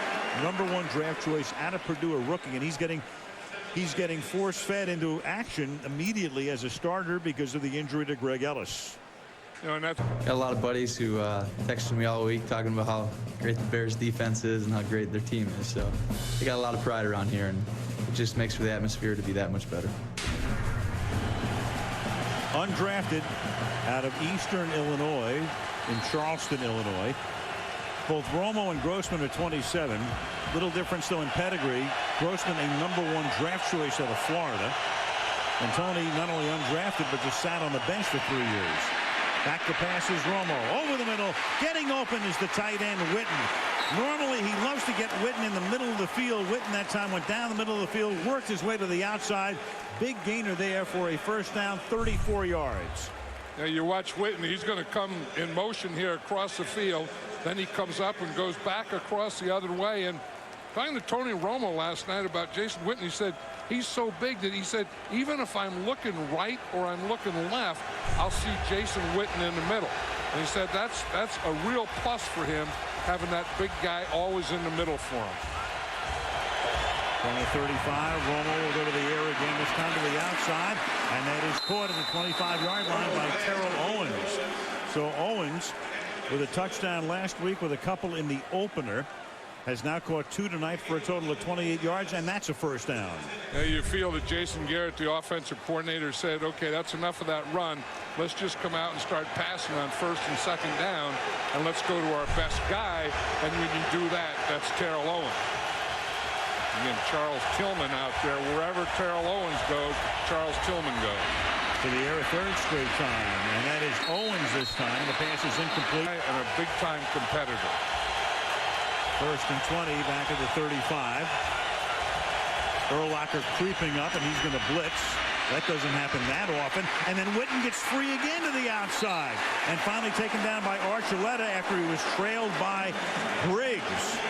#1 draft choice out of Purdue, a rookie, and he's getting force-fed into action immediately as a starter because of the injury to Greg Ellis. You know, and got a lot of buddies who texted me all week talking about how great the Bears defense is and how great their team is. So they got a lot of pride around here, and it just makes for the atmosphere to be that much better. Undrafted out of Eastern Illinois in Charleston, Illinois. Both Romo and Grossman are 27. Little difference though in pedigree. Grossman a #1 draft choice out of Florida. And Tony not only undrafted but just sat on the bench for 3 years. Back to pass is Romo over the middle. Getting open is the tight end Witten. Normally he loves to get Witten in the middle of the field. Witten that time went down the middle of the field, worked his way to the outside. Big gainer there for a first down, 34 yards. Now you watch Witten. He's going to come in motion here across the field. Then he comes up and goes back across the other way. And talking to Tony Romo last night about Jason Witten, he said he's so big that he said even if I'm looking right or I'm looking left, I'll see Jason Witten in the middle. And he said that's a real plus for him, having that big guy always in the middle for him. From the 35, Romo will go to the air again, this time to the outside, and that is caught at the 25-yard line by Terrell Owens. So Owens, with a touchdown last week with a couple in the opener, has now caught 2 tonight for a total of 28 yards, and that's a first down. Now you feel that Jason Garrett, the offensive coordinator, said, okay, that's enough of that run. Let's just come out and start passing on 1st and 2nd down, and let's go to our best guy. And when you do that, that's Terrell Owens. Again, Charles Tillman out there. Wherever Terrell Owens goes, Charles Tillman goes. To the air a 3rd straight time, and that is Owens this time. The pass is incomplete. And a big-time competitor. 1st and 20 back at the 35. Urlacher creeping up, and he's going to blitz. That doesn't happen that often. And then Witten gets free again to the outside. And finally taken down by Archuleta after he was trailed by Briggs.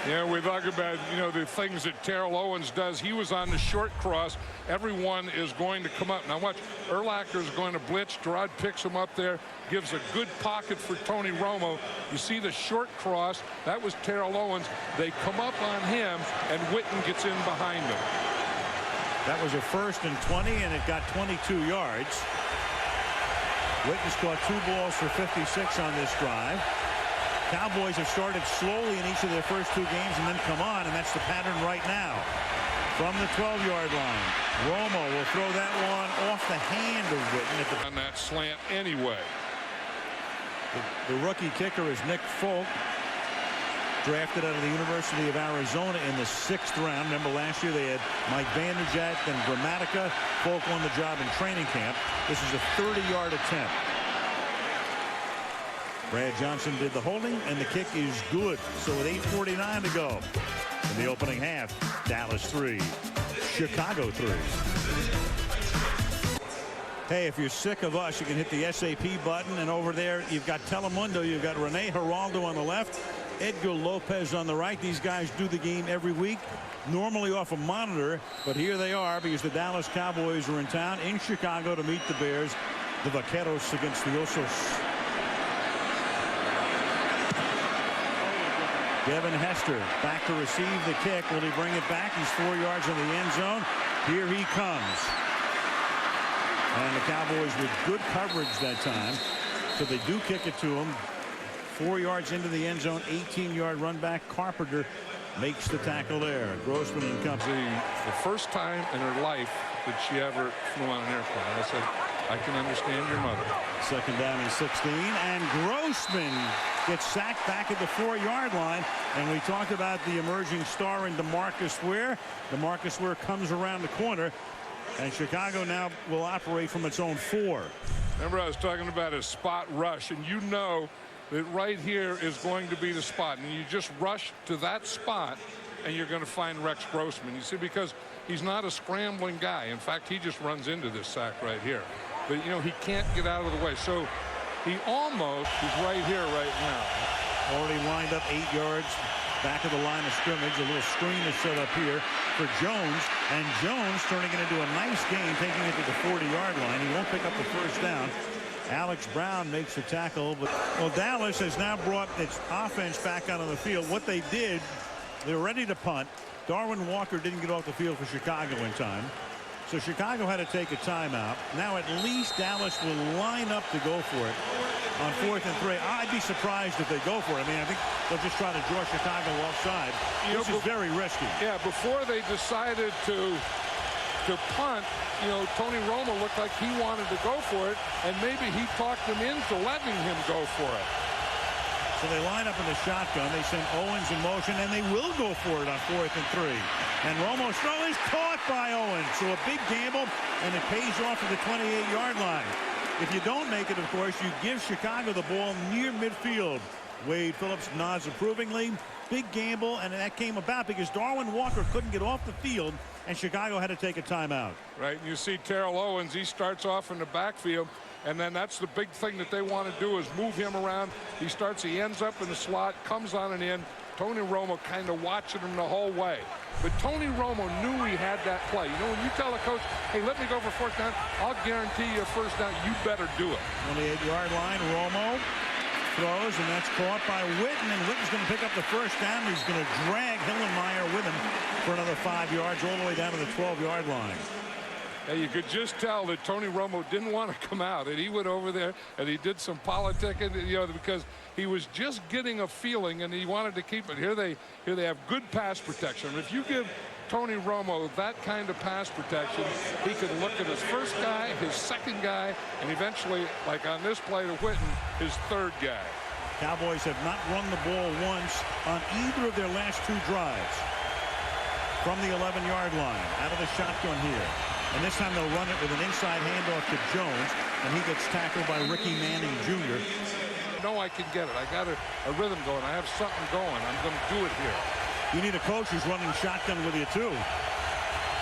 Yeah, we talk about, the things that Terrell Owens does. He was on the short cross. Everyone is going to come up. Now watch, Urlacher is going to blitz. Gerard picks him up there, gives a good pocket for Tony Romo. You see the short cross. That was Terrell Owens. They come up on him, and Witten gets in behind him. That was a 1st and 20, and it got 22 yards. Witten's caught 2 balls for 56 on this drive. Cowboys have started slowly in each of their first 2 games and then come on, and that's the pattern right now. From the 12-yard line, Romo will throw that one off the hand of Witten. On that slant anyway. The rookie kicker is Nick Folk, drafted out of the University of Arizona in the 6th round. Remember last year they had Mike Vanderjagt and Gramatica. Folk won the job in training camp. This is a 30-yard attempt. Brad Johnson did the holding, and the kick is good. So with 8:49 to go in the opening half, Dallas 3, Chicago 3. Hey, if you're sick of us, you can hit the SAP button, and over there you've got Telemundo, you've got Rene Geraldo on the left, Edgar Lopez on the right. These guys do the game every week, normally off a monitor, but here they are because the Dallas Cowboys are in town in Chicago to meet the Bears, the Vaqueros against the Osos. Devin Hester back to receive the kick. Will he bring it back? He's 4 yards in the end zone. Here he comes. And the Cowboys with good coverage that time. So they do kick it to him. 4 yards into the end zone. 18-yard run back. Carpenter makes the tackle there. Grossman and company. The first time in her life that she ever flew on an airplane. I said, I can understand your mother. 2nd down and 16. And Grossman gets sacked back at the 4-yard line. And we talked about the emerging star in DeMarcus Ware. DeMarcus Ware comes around the corner. And Chicago now will operate from its own 4. Remember, I was talking about a spot rush, and you know that right here is going to be the spot. And you just rush to that spot, and you're going to find Rex Grossman. You see, because he's not a scrambling guy. In fact, he just runs into this sack right here. But, he can't get out of the way. So he's right here right now. Already lined up 8 yards back of the line of scrimmage. A little screen is set up here for Jones, and Jones turning it into a nice gain, taking it to the 40-yard line. He won't pick up the first down. Alex Brown makes the tackle, but well, Dallas has now brought its offense back out on the field. What they did, they were ready to punt. Darwin Walker didn't get off the field for Chicago in time, so Chicago had to take a timeout. Now at least Dallas will line up to go for it on 4th and 3. I'd be surprised if they go for it. I mean, I think they'll just try to draw Chicago offside. This is very risky. Yeah, before they decided to punt, Tony Romo looked like he wanted to go for it, and maybe he talked them into letting him go for it. So they line up in the shotgun. They send Owens in motion, and they will go for it on 4th and 3. And Romo's throw is caught by Owens. So a big gamble, and it pays off at the 28-yard line. If you don't make it, of course, you give Chicago the ball near midfield. Wade Phillips nods approvingly. Big gamble, and that came about because Darwin Walker couldn't get off the field, and Chicago had to take a timeout. Right, and you see Terrell Owens, he starts off in the backfield, and then that's the big thing that they want to do is move him around. He ends up in the slot, comes on and in. Tony Romo kind of watching him the whole way. But Tony Romo knew he had that play. When you tell a coach, hey, let me go for 4th down, I'll guarantee you a first down, you better do it. 28-yard line, Romo throws, and that's caught by Witten, and Witten's going to pick up the first down. He's going to drag Hillenmeyer with him for another 5 yards all the way down to the 12-yard line. Hey, you could just tell that Tony Romo didn't want to come out, and he went over there and he did some politicking, because he was just getting a feeling and he wanted to keep it. Here they have good pass protection. If you give Tony Romo that kind of pass protection, he could look at his first guy, his second guy, and eventually, like on this play to Witten, his third guy. Cowboys have not run the ball once on either of their last 2 drives. From the 11-yard line, out of the shotgun here. And this time they'll run it with an inside handoff to Jones, and he gets tackled by Ricky Manning Jr. I can get it. I got a rhythm going. I have something going. I'm going to do it here. You need a coach who's running shotgun with you, too.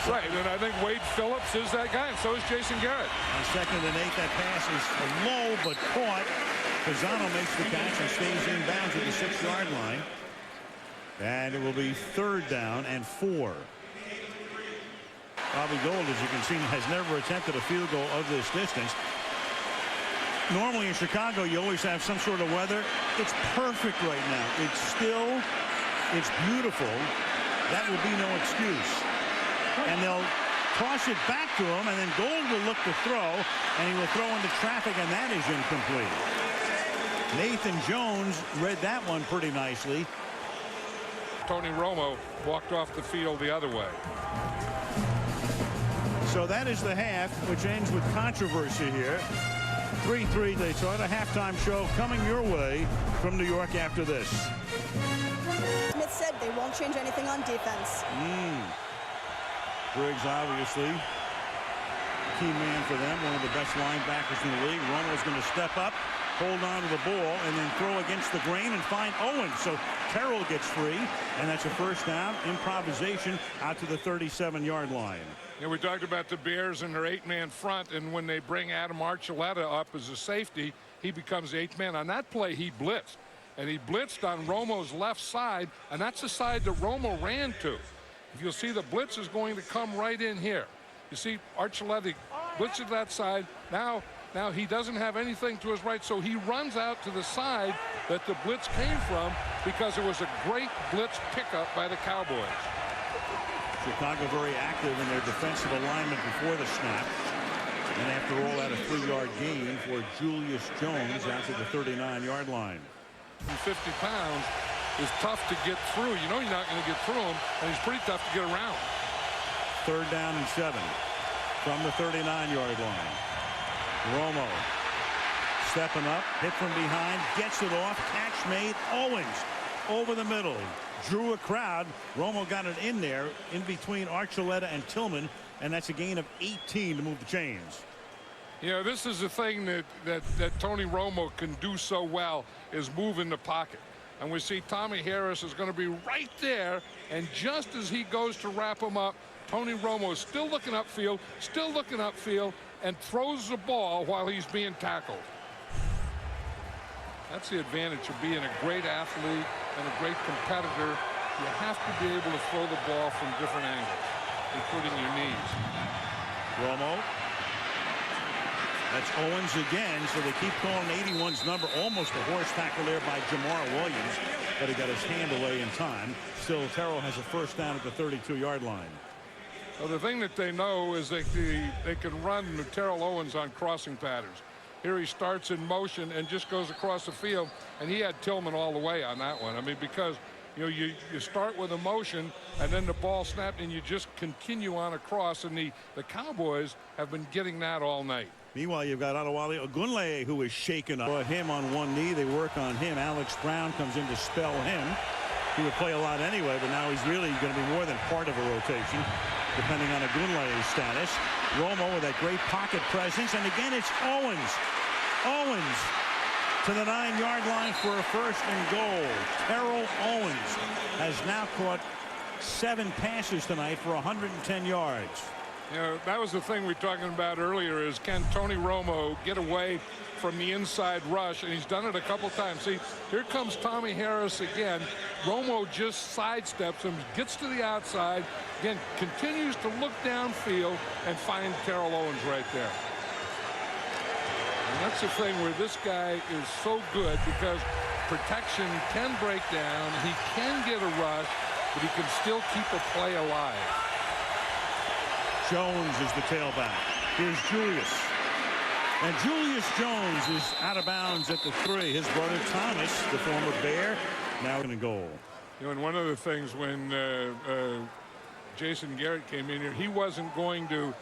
Right, and I think Wade Phillips is that guy, and so is Jason Garrett. On 2nd and 8, that pass is low but caught. Pisano makes the catch and stays inbounds at the 6-yard line. And it will be 3rd down and 4. Bobby Gold, as you can see, has never attempted a field goal of this distance. Normally in Chicago, you always have some sort of weather. It's perfect right now. It's beautiful. That will be no excuse. And they'll toss it back to him, and then Gold will look to throw, and he will throw into traffic, and that is incomplete. Nathan Jones read that one pretty nicely. Tony Romo walked off the field the other way. So that is the half, which ends with controversy here. 3-3 Detroit, a halftime show coming your way from New York after this. Smith said they won't change anything on defense. Briggs, obviously, key man for them, one of the best linebackers in the league. Romo's going to step up, hold on to the ball, and then throw against the grain and find Owens. So Terrell gets free, and that's a first down. Improvisation out to the 37-yard line. We talked about the Bears and their 8-man front, and when they bring Adam Archuleta up as a safety, he becomes 8th man. On that play, he blitzed, and he blitzed on Romo's left side, and that's the side that Romo ran to. If you'll see, the blitz is going to come right in here. You see Archuleta blitzes that side. Now he doesn't have anything to his right, so he runs out to the side that the blitz came from because it was a great blitz pickup by the Cowboys. Chicago very active in their defensive alignment before the snap. And after all, at a 3-yard gain for Julius Jones out to the 39-yard line. 50 pounds is tough to get through. You're not going to get through him, and he's pretty tough to get around. 3rd down and 7 from the 39-yard line. Romo stepping up, hit from behind, gets it off, catch made. Owens over the middle, drew a crowd. Romo got it in there in between Archuleta and Tillman, and that's a gain of 18 to move the chains. This is the thing that Tony Romo can do so well, is move in the pocket. And we see Tommy Harris is going to be right there, and just as he goes to wrap him up, Tony Romo is still looking upfield, and throws the ball while he's being tackled. That's the advantage of being a great athlete and a great competitor, you have to be able to throw the ball from different angles, including your knees. Romo. That's Owens again, so they keep calling 81's number. Almost a horse tackle there by Jamar Williams, but he got his hand away in time. Still, Terrell has a first down at the 32-yard line. Well, the thing that they know is they can run Terrell Owens on crossing patterns. Here he starts in motion and just goes across the field, and he had Tillman all the way on that one. I mean, because you start with a motion and then the ball snapped and you just continue on across, and the Cowboys have been getting that all night. Meanwhile, you've got Adewale Ogunleye, who is shaken up. Put him on one knee. They work on him. Alex Brown comes in to spell him. He would play a lot anyway, but now he's really going to be more than part of a rotation, depending on Ogunleye's status. Romo with that great pocket presence, and again it's Owens. Owens to the 9-yard line for a first and goal. Terrell Owens has now caught 7 passes tonight for 110 yards. You know, that was the thing we were talking about earlier, is can Tony Romo get away from the inside rush, and he's done it a couple times. See, here comes Tommy Harris again. Romo just sidesteps him, gets to the outside, again continues to look downfield and find Terrell Owens right there. And that's the thing where this guy is so good, because protection can break down, he can get a rush, but he can still keep a play alive. Jones is the tailback. Here's Julius. And Julius Jones is out of bounds at the 3. His brother Thomas, the former Bear, now in a goal. You know, and one of the things when Jason Garrett came in here, he wasn't going to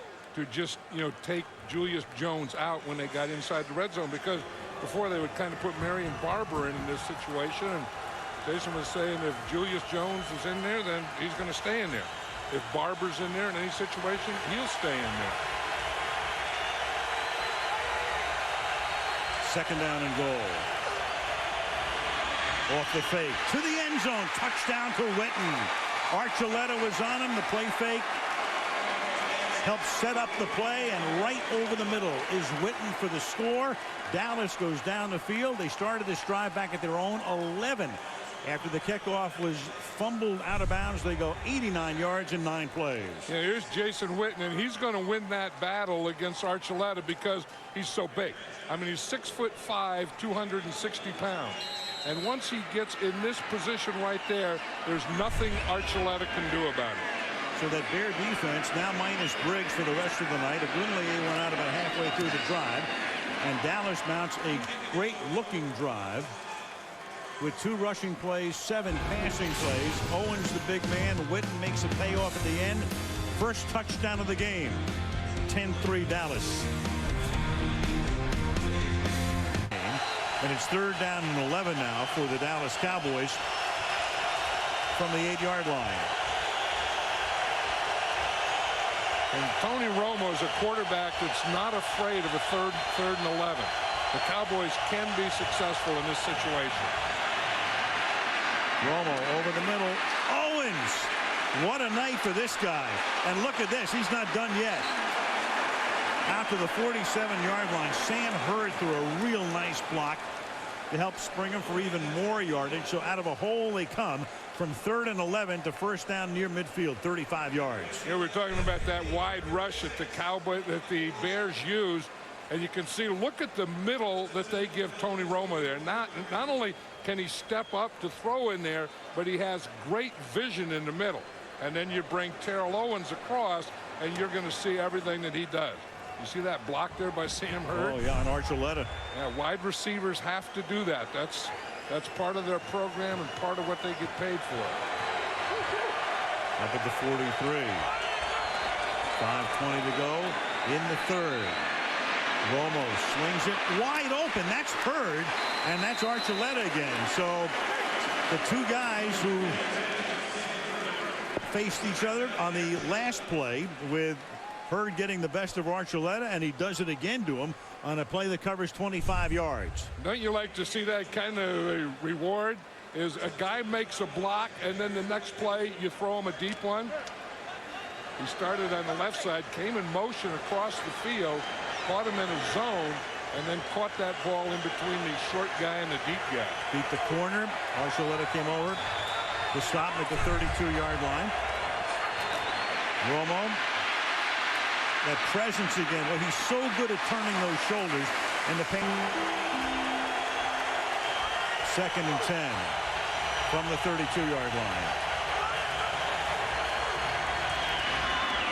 just, take Julius Jones out when they got inside the red zone, because before they would kind of put Marion Barber in this situation. And Jason was saying if Julius Jones is in there, then he's going to stay in there. If Barber's in there in any situation, he'll stay in there. Second down and goal. Off the fake to the end zone. Touchdown to Witten. Archuleta was on him. The play fake helps set up the play, and right over the middle is Witten for the score. Dallas goes down the field. They started this drive back at their own 11. After the kickoff was fumbled out of bounds, they go 89 yards in 9 plays. Yeah, here's Jason Witten, and he's going to win that battle against Archuleta because he's so big. I mean, he's 6'5", 260 pounds. And once he gets in this position right there, there's nothing Archuleta can do about it. So that Bear defense now minus Briggs for the rest of the night. Ogunleye went out about halfway through the drive, and Dallas mounts a great-looking drive with 2 rushing plays, 7 passing plays. Owens the big man. Witten makes a payoff at the end. First touchdown of the game. 10-3 Dallas. And it's 3rd down and 11 now for the Dallas Cowboys from the 8-yard line. And Tony Romo is a quarterback that's not afraid of a third and 11. The Cowboys can be successful in this situation. Romo over the middle. Owens. What a night for this guy. And look at this. He's not done yet. Out to the 47-yard line. Sam Hurd threw a real nice block to help spring him for even more yardage. So out of a hole they come from 3rd and 11 to first down near midfield, 35 yards. Yeah, we're talking about that wide rush that the Bears use. And you can see, look at the middle that they give Tony Romo there. Not only can he step up to throw in there, but he has great vision in the middle. And then you bring Terrell Owens across, and you're going to see everything that he does. You see that block there by Sam Hurd? Oh, yeah, on Archuleta. Yeah, wide receivers have to do that. That's part of their program and part of what they get paid for. Up at the 43. 5:20 to go in the 3rd. Romo swings it wide open. That's Hurd, and that's Archuleta again. So the 2 guys who faced each other on the last play, with Hurd getting the best of Archuleta, and he does it again to him on a play that covers 25 yards. Don't you like to see that kind of a reward? Is a guy makes a block, and then the next play you throw him a deep one? He started on the left side, came in motion across the field, caught him in a zone, and then caught that ball in between the short guy and the deep guy. Beat the corner. Archuleta came over to stop him at the 32-yard line. Romo, that presence again. Well, he's so good at turning those shoulders and the pain. 2nd and 10 from the 32-yard line.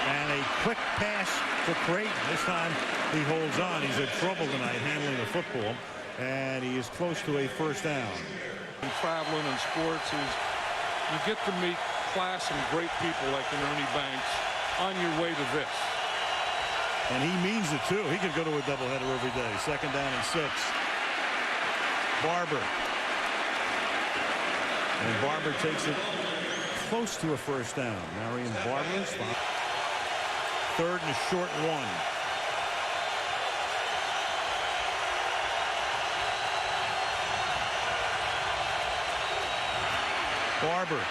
And a quick pass to Creighton. This time he holds on. He's in trouble tonight handling the football, and he is close to a first down. Traveling in sports is you get to meet class and great people like an Ernie Banks on your way to this. And he means it too. He could go to a doubleheader every day. 2nd down and 6. Barber. And Barber takes it close to a first down. Marion Barber. 3rd and a short 1. Barber.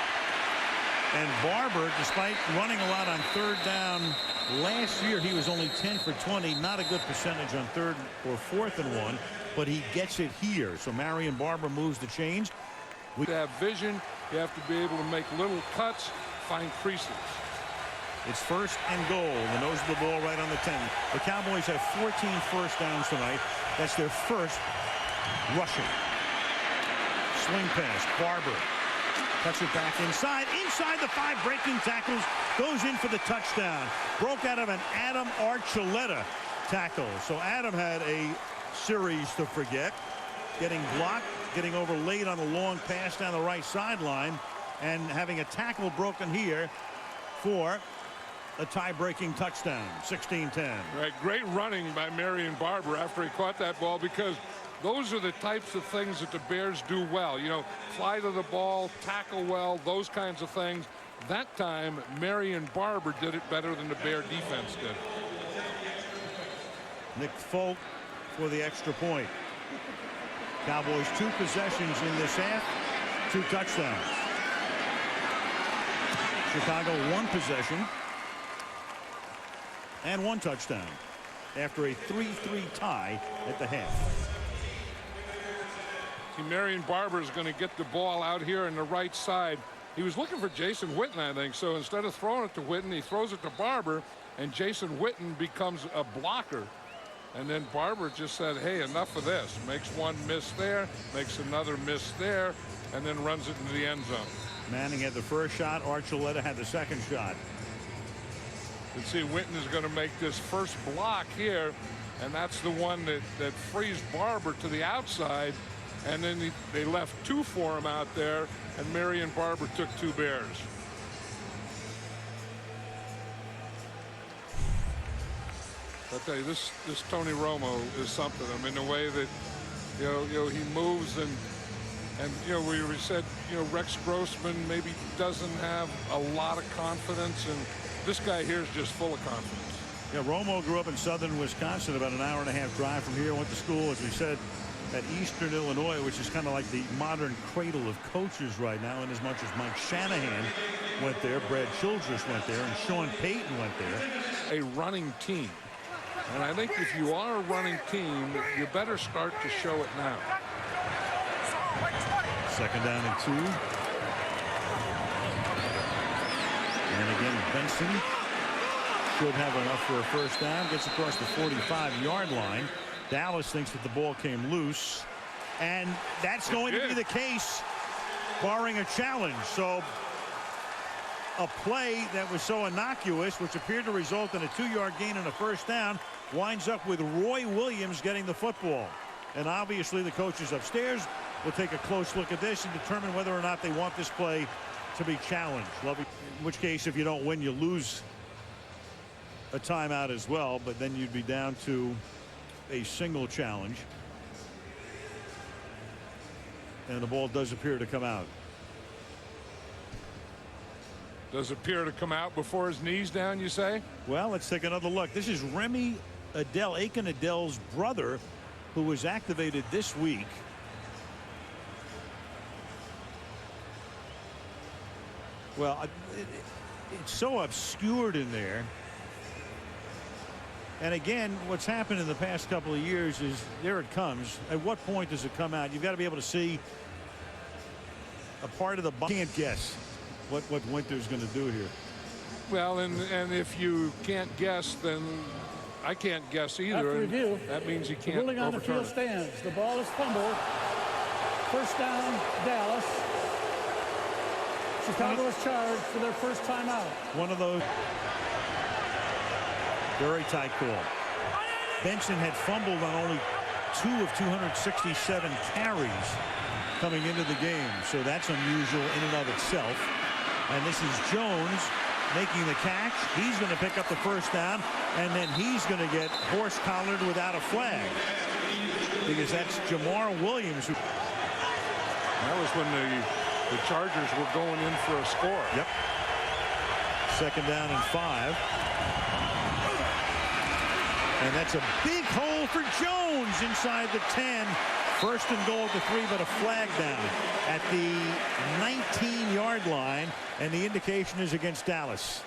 And Barber, despite running a lot on 3rd down last year, he was only 10 for 20. Not a good percentage on 3rd or 4th and 1, but he gets it here. So Marion Barber moves the change. To have vision, you have to be able to make little cuts, find creases. It's 1st and goal. The nose of the ball right on the 10. The Cowboys have 14 first downs tonight. That's their first rushing. Swing pass. Barber cuts it back inside the 5, breaking tackles, goes in for the touchdown. Broke out of an Adam Archuleta tackle. So Adam had a series to forget, getting blocked, getting over late on a long pass down the right sideline, and having a tackle broken here for a tie-breaking touchdown. 16-10. Right, great running by Marion Barber after he caught that ball, because those are the types of things that the Bears do well. You know, fly to the ball, tackle well, those kinds of things. That time, Marion Barber did it better than the Bear defense did. Nick Folk for the extra point. Cowboys 2 possessions in this half, 2 touchdowns. Chicago 1 possession and 1 touchdown after a 3-3 tie at the half. See, Marion Barber is going to get the ball out here on the right side. He was looking for Jason Witten, I think. So instead of throwing it to Witten, he throws it to Barber, and Jason Witten becomes a blocker. And then Barber just said, hey, enough of this. Makes one miss there, makes another miss there, and then runs it into the end zone. Manning had the first shot. Archuleta had the second shot. You see, Witten is going to make this first block here, and that's the one that frees Barber to the outside. And then they left 2 for him out there, and Marion Barber took 2 Bears. I'll tell you, this Tony Romo is something. I mean, the way that you know he moves, and you know, we said, you know, Rex Grossman maybe doesn't have a lot of confidence, and this guy here is just full of confidence. Yeah, Romo grew up in southern Wisconsin, about an hour-and-a-half drive from here. Went to school, as we said, at Eastern Illinois, which is kind of like the modern cradle of coaches right now, in as much as Mike Shanahan went there, Brad Childress went there, and Sean Payton went there. A running team. And I think if you are a running team, you better start to show it now. 2nd down and 2. And again, Benson should have enough for a first down. Gets across the 45-yard line. Dallas thinks that the ball came loose, and that's going to be the case, barring a challenge. So a play that was so innocuous, which appeared to result in a 2-yard gain and a first down, winds up with Roy Williams getting the football. And obviously the coaches upstairs will take a close look at this and determine whether or not they want this play to be challenged. In which case, if you don't win, you lose a timeout as well, but then you'd be down to a single challenge. And the ball does appear to come out. Does appear to come out before his knees down, you say? Well, let's take another look. This is Remy Adele, Aiken Adele's brother, who was activated this week. Well, it's so obscured in there. And again, what's happened in the past couple of years is there it comes. At what point does it come out? You've got to be able to see a part of the can't guess what Winter's going to do here. Well, and if you can't guess, then I can't guess either. After review, that means you can't ruling on the overturn field stands. The ball is fumbled. First down, Dallas. Chicago is charged for their first timeout. One of those very tight call. Benson had fumbled on only 2 of 267 carries coming into the game, so that's unusual in and of itself. And this is Jones making the catch. He's going to pick up the first down, and then he's going to get horse-collared without a flag, because that's Jamar Williams. That was when the Chargers were going in for a score. Yep. Second down and 5. And that's a big hole for Jones inside the 10. First and goal at the 3, but a flag down at the 19-yard line, and the indication is against Dallas.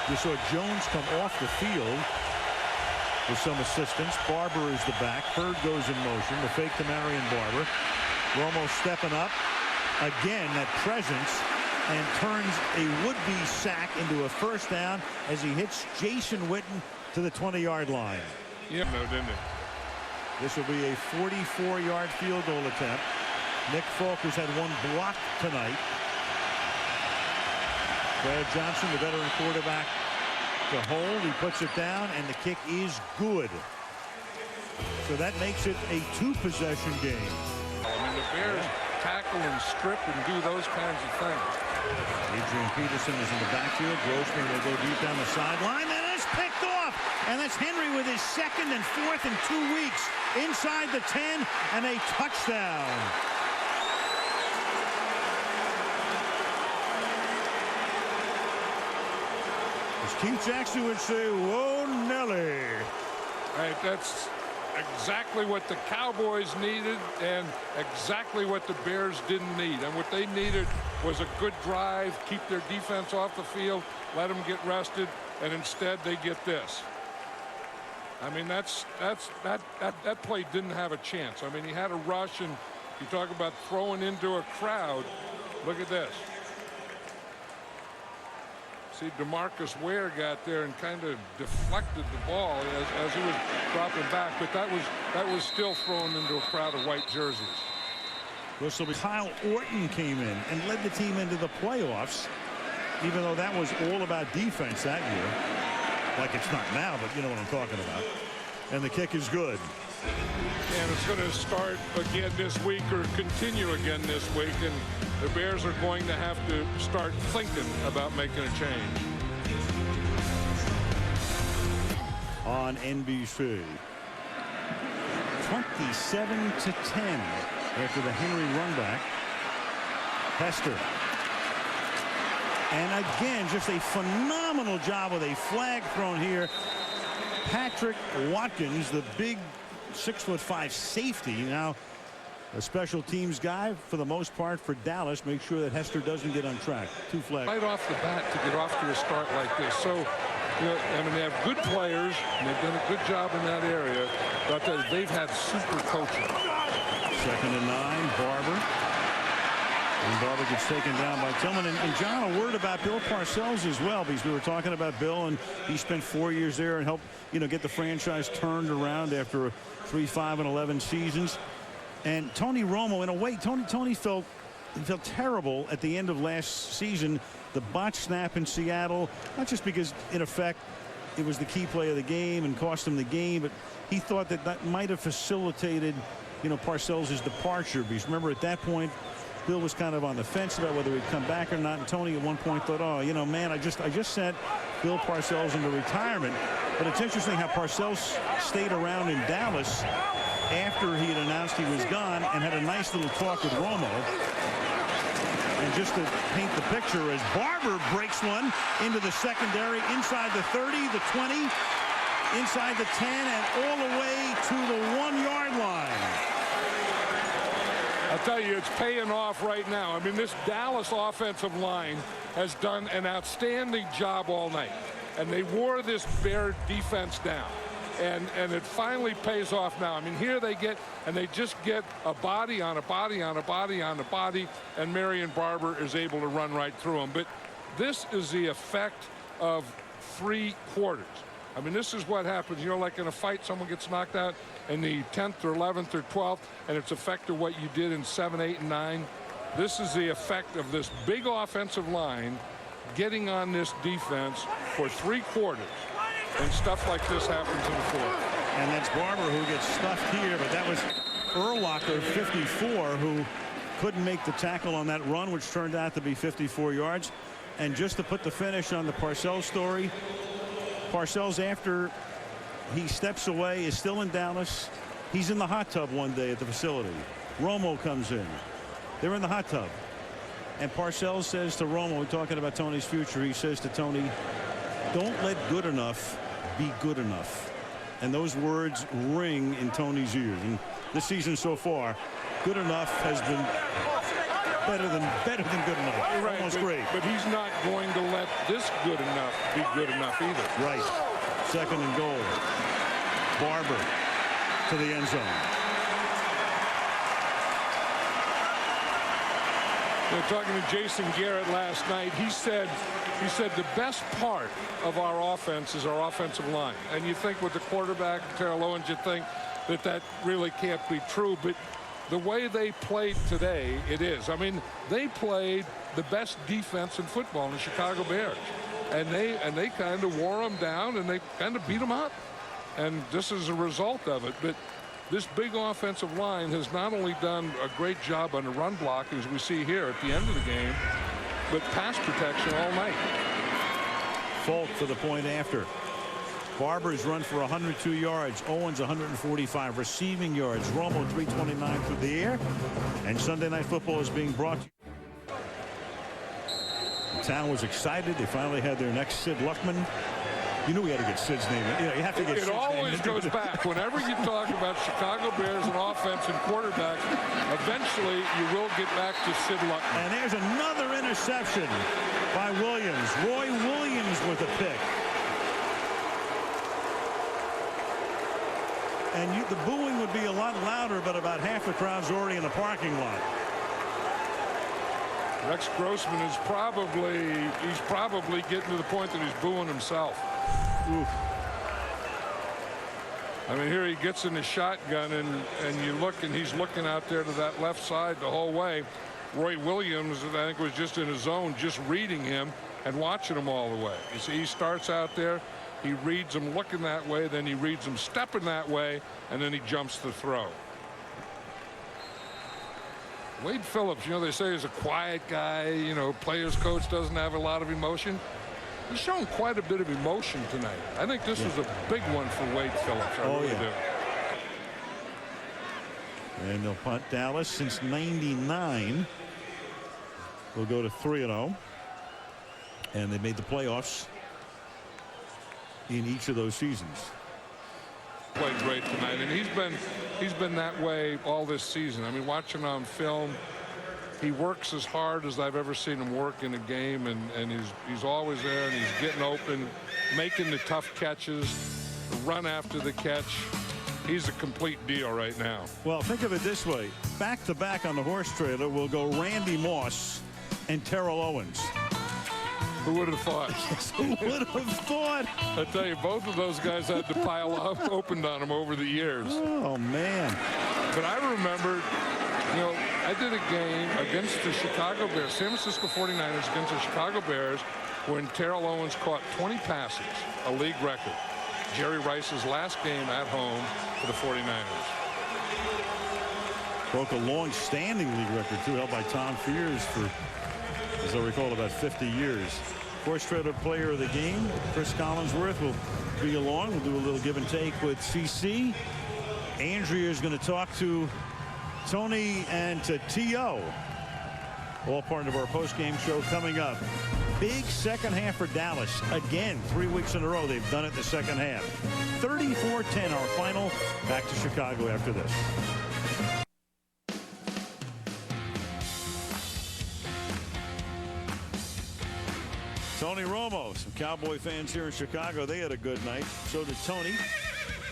You saw Jones come off the field with some assistance. Barber is the back. Hurd goes in motion. The fake to Marion Barber. Romo stepping up. Again, that presence, and turns a would-be sack into a first down as he hits Jason Witten to the 20-yard line. Yeah, no, didn't it? This will be a 44-yard field goal attempt. Nick Folk has had one block tonight. Brad Johnson, the veteran quarterback, to hold. He puts it down, and the kick is good. So that makes it a 2-possession game. I mean, the Bears tackle and strip and do those kinds of things. Adrian Peterson is in the backfield. Grossman will go deep down the sideline, and it's picked off. And that's Henry with his 2nd and 4th in 2 weeks. Inside the 10, and a touchdown. As Keith Jackson would say, whoa, Nelly. Right, that's exactly what the Cowboys needed and exactly what the Bears didn't need. And what they needed was a good drive, keep their defense off the field, let them get rested, and instead they get this. I mean, that play didn't have a chance. I mean, he had a rush, and you talk about throwing into a crowd. Look at this. See, DeMarcus Ware got there and kind of deflected the ball as he was dropping back, but that was still thrown into a crowd of white jerseys. This will be Kyle Orton came in and led the team into the playoffs, even though that was all about defense that year. Like it's not now, but you know what I'm talking about. And the kick is good. And it's going to start again this week or continue again this week, and the Bears are going to have to start thinking about making a change. On NBC. 27-10 after the Henry run back. Hester. And again, just a phenomenal job with a flag thrown here. Patrick Watkins, the big 6'5" safety, now a special teams guy for the most part for Dallas. Make sure that Hester doesn't get on track. 2 flags. Right off the bat to get off to a start like this. So, you know, I mean, they have good players, and they've done a good job in that area, but they've had super coaching. 2nd and 9, Barber. And Barber gets taken down by Tillman. And John, a word about Bill Parcells as well, because we were talking about Bill, and he spent 4 years there and helped, you know, get the franchise turned around after 3, 5, and 11 seasons. And Tony Romo, in a way, Tony felt terrible at the end of last season. The botch snap in Seattle, not just because, in effect, it was the key play of the game and cost him the game, but he thought that might have facilitated, you know, Parcells' departure. Because remember, at that point, Bill was kind of on the fence about whether he'd come back or not, and Tony at one point thought, oh, you know, man, I just sent Bill Parcells into retirement. But it's interesting how Parcells stayed around in Dallas after he had announced he was gone and had a nice little talk with Romo. And just to paint the picture, as Barber breaks one into the secondary, inside the 30, the 20, inside the 10, and all the way to the 1-yard line. I'll tell you, it's paying off right now. I mean, this Dallas offensive line has done an outstanding job all night, and they wore this Bear defense down. And it finally pays off now. I mean, here they just get a body on a body on a body on a body, and Marion Barber is able to run right through them. But this is the effect of 3 quarters. I mean, this is what happens. You know, like in a fight, someone gets knocked out in the 10th or 11th or 12th, and it's effect of what you did in 7, 8, and 9. This is the effect of this big offensive line getting on this defense for 3 quarters. And stuff like this happens in the 4th. And that's Barber who gets stuffed here, but that was Urlacher, 54, who couldn't make the tackle on that run, which turned out to be 54 yards. And just to put the finish on the Parcells story, Parcells, after he steps away, is still in Dallas. He's in the hot tub one day at the facility. Romo comes in. They're in the hot tub. And Parcells says to Romo, we're talking about Tony's future, he says to Tony, don't let good enough be good enough. And those words ring in Tony's ears. And this season so far, good enough has been better than good enough. Right, Almost great. But he's not going to let this good enough be good enough either. Right. 2nd and goal. Barber to the end zone. Talking to Jason Garrett last night, he said the best part of our offense is our offensive line. And you think with the quarterback, Terrell Owens, you think that really can't be true. But the way they played today, it is. I mean, they played the best defense in football in the Chicago Bears. And they kind of wore them down, and they kind of beat them up. And this is a result of it. But this big offensive line has not only done a great job on the run blocking, as we see here at the end of the game, but pass protection all night. Folk for the point after. Barber's run for 102 yards. Owens 145 receiving yards. Romo 329 through the air. And Sunday Night Football is being brought to you. The town was excited. They finally had their next Sid Luckman. You knew we had to get Sid's name. You know, you have to get It Sid's always name. goes back. Whenever you talk about Chicago Bears and offense and quarterbacks, eventually you will get back to Sid Luckman. And there's another interception by Williams. Roy Williams with a pick. And the booing would be a lot louder, but about half the crowd's already in the parking lot. Rex Grossman is probably getting to the point that he's booing himself. Oof. I mean, here he gets in the shotgun, and you look, and he's looking out there to that left side the whole way. Roy Williams, I think, was just in his zone, just reading him and watching him all the way. You see, he starts out there, he reads him looking that way, then he reads him stepping that way, and then he jumps the throw. Wade Phillips, you know, they say he's a quiet guy, you know, players coach, doesn't have a lot of emotion. He's shown quite a bit of emotion tonight. I think this was a big one for Wade Phillips. I really do. And they'll punt Dallas since '99. We'll go to 3-0. And they made the playoffs in each of those seasons. Played great tonight, and he's been that way all this season. I mean, watching on film, he works as hard as I've ever seen him work in a game, and he's always there, and he's getting open, making the tough catches, run after the catch. He's a complete deal right now. Well, think of it this way. Back to back on the horse trailer will go Randy Moss and Terrell Owens. Who would have thought? Who would have thought? I tell you, both of those guys had to pile up, opened on them over the years. Oh, man. But I remember, you know, I did a game against the Chicago Bears, San Francisco 49ers against the Chicago Bears, when Terrell Owens caught 20 passes, a league record. Jerry Rice's last game at home for the 49ers. Broke a long-standing league record, too, held by Tom Fears for, as I recall, about 50 years. Horse trailer player of the game, Chris Collinsworth, will be along. We'll do a little give and take with CC. Andrea is going to talk to Tony and to T.O. All part of our post-game show coming up. Big second half for Dallas. Again, 3 weeks in a row, they've done it in the second half. 34-10, our final. Back to Chicago after this. Tony Romo, some Cowboy fans here in Chicago, they had a good night. So did Tony.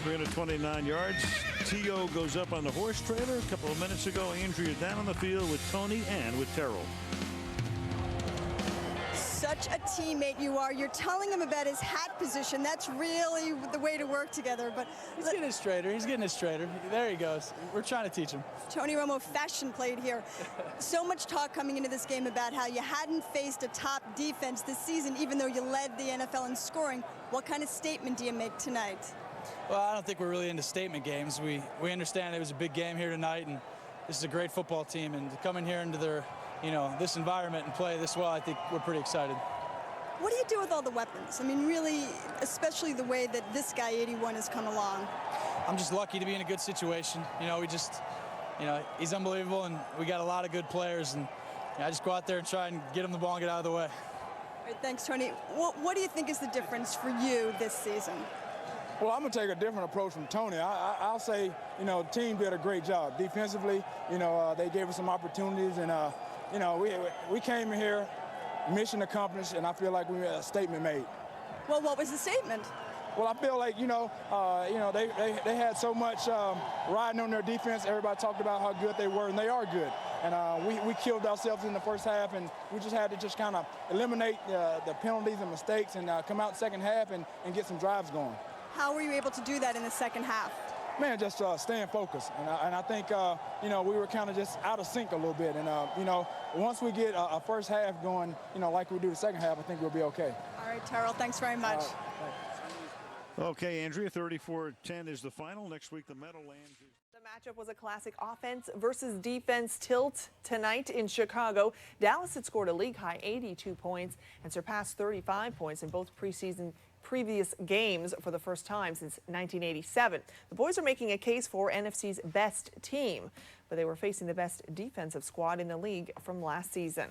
329 yards. T.O. goes up on the horse trailer. A couple of minutes ago, Andrea down on the field with Tony and with Terrell. Such a teammate you are. You're telling him about his hat position. That's really the way to work together. But he's getting it straighter. He's getting it straighter. There he goes. We're trying to teach him. Tony Romo fashion played here. So much talk coming into this game about how you hadn't faced a top defense this season, even though you led the NFL in scoring. What kind of statement do you make tonight? Well, I don't think we're really into statement games. We understand it was a big game here tonight, and this is a great football team. And to come in here into their, this environment and play this well, I think we're pretty excited. What do you do with all the weapons? I mean, really, especially the way that this guy, 81, has come along. I'm just lucky to be in a good situation. He's unbelievable, and we got a lot of good players, and I just go out there and try and get him the ball and get out of the way. All right, thanks, Tony. What do you think is the difference for you this season? Well, I'm going to take a different approach from Tony. I'll say, the team did a great job. Defensively, they gave us some opportunities, and, we came in here, mission accomplished, and I feel like we had a statement made. Well, what was the statement? Well, I feel like, they had so much riding on their defense. Everybody talked about how good they were, and they are good. And we killed ourselves in the first half, and we just had to just kind of eliminate the penalties and mistakes and come out second half and get some drives going. How were you able to do that in the second half? Man, just staying focused. And I think, we were kind of just out of sync a little bit. And, once we get a first half going, like we do the second half, I think we'll be okay. All right, Terrell, thanks very much. Okay, Andrea, 34-10 is the final. Next week, the Meadowlands. The matchup was a classic offense versus defense tilt tonight in Chicago. Dallas had scored a league-high 82 points and surpassed 35 points in both previous games for the first time since 1987. The boys are making a case for NFC's best team, but they were facing the best defensive squad in the league from last season.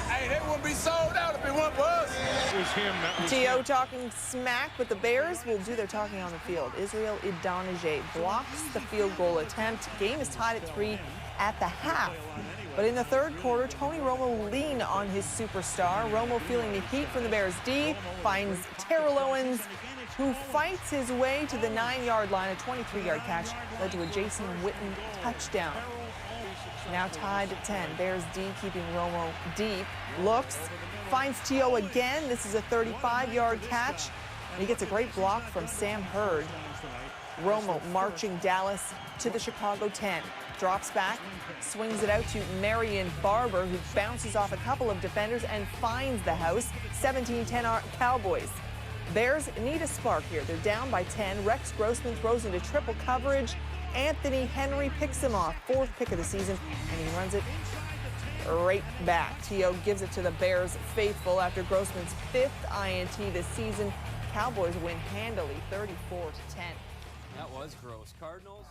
Hey, they wouldn't be sold out if it weren't for us. It was him. T.O. talking smack, but the Bears will do their talking on the field. Israel Idonije blocks the field goal attempt. Game is tied at 3 at the half. But in the third quarter, Tony Romo will lean on his superstar. Romo, feeling the heat from the Bears D, finds Terrell Owens, who fights his way to the 9-yard line. A 23-yard catch led to a Jason Witten touchdown. Now tied at 10. Bears D keeping Romo deep. Looks, finds T.O. again. This is a 35-yard catch. And he gets a great block from Sam Hurd. Romo marching Dallas to the Chicago 10. Drops back, swings it out to Marion Barber, who bounces off a couple of defenders and finds the house. 17-10 Cowboys. Bears need a spark here. They're down by 10. Rex Grossman throws into triple coverage. Anthony Henry picks him off. 4th pick of the season, and he runs it right back. T.O. gives it to the Bears faithful after Grossman's 5th INT this season. Cowboys win handily, 34-10. That was gross. Cardinals.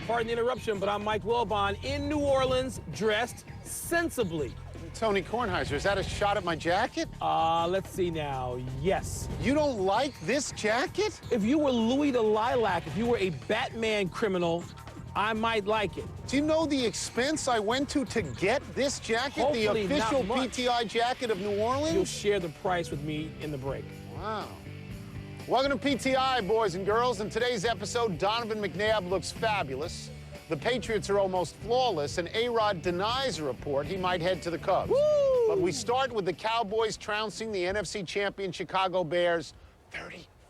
Pardon the interruption, but I'm Mike Wilbon in New Orleans, dressed sensibly. Tony Kornheiser, is that a shot at my jacket? Let's see now. Yes. You don't like this jacket? If you were Louis the Lilac, if you were a Batman criminal, I might like it. Do you know the expense I went to get this jacket? Hopefully the official not much. PTI jacket of New Orleans? You'll share the price with me in the break. Wow. Welcome to PTI, boys and girls. In today's episode, Donovan McNabb looks fabulous. The Patriots are almost flawless, and A-Rod denies a report he might head to the Cubs. Woo! But we start with the Cowboys trouncing the NFC champion Chicago Bears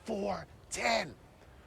34-10.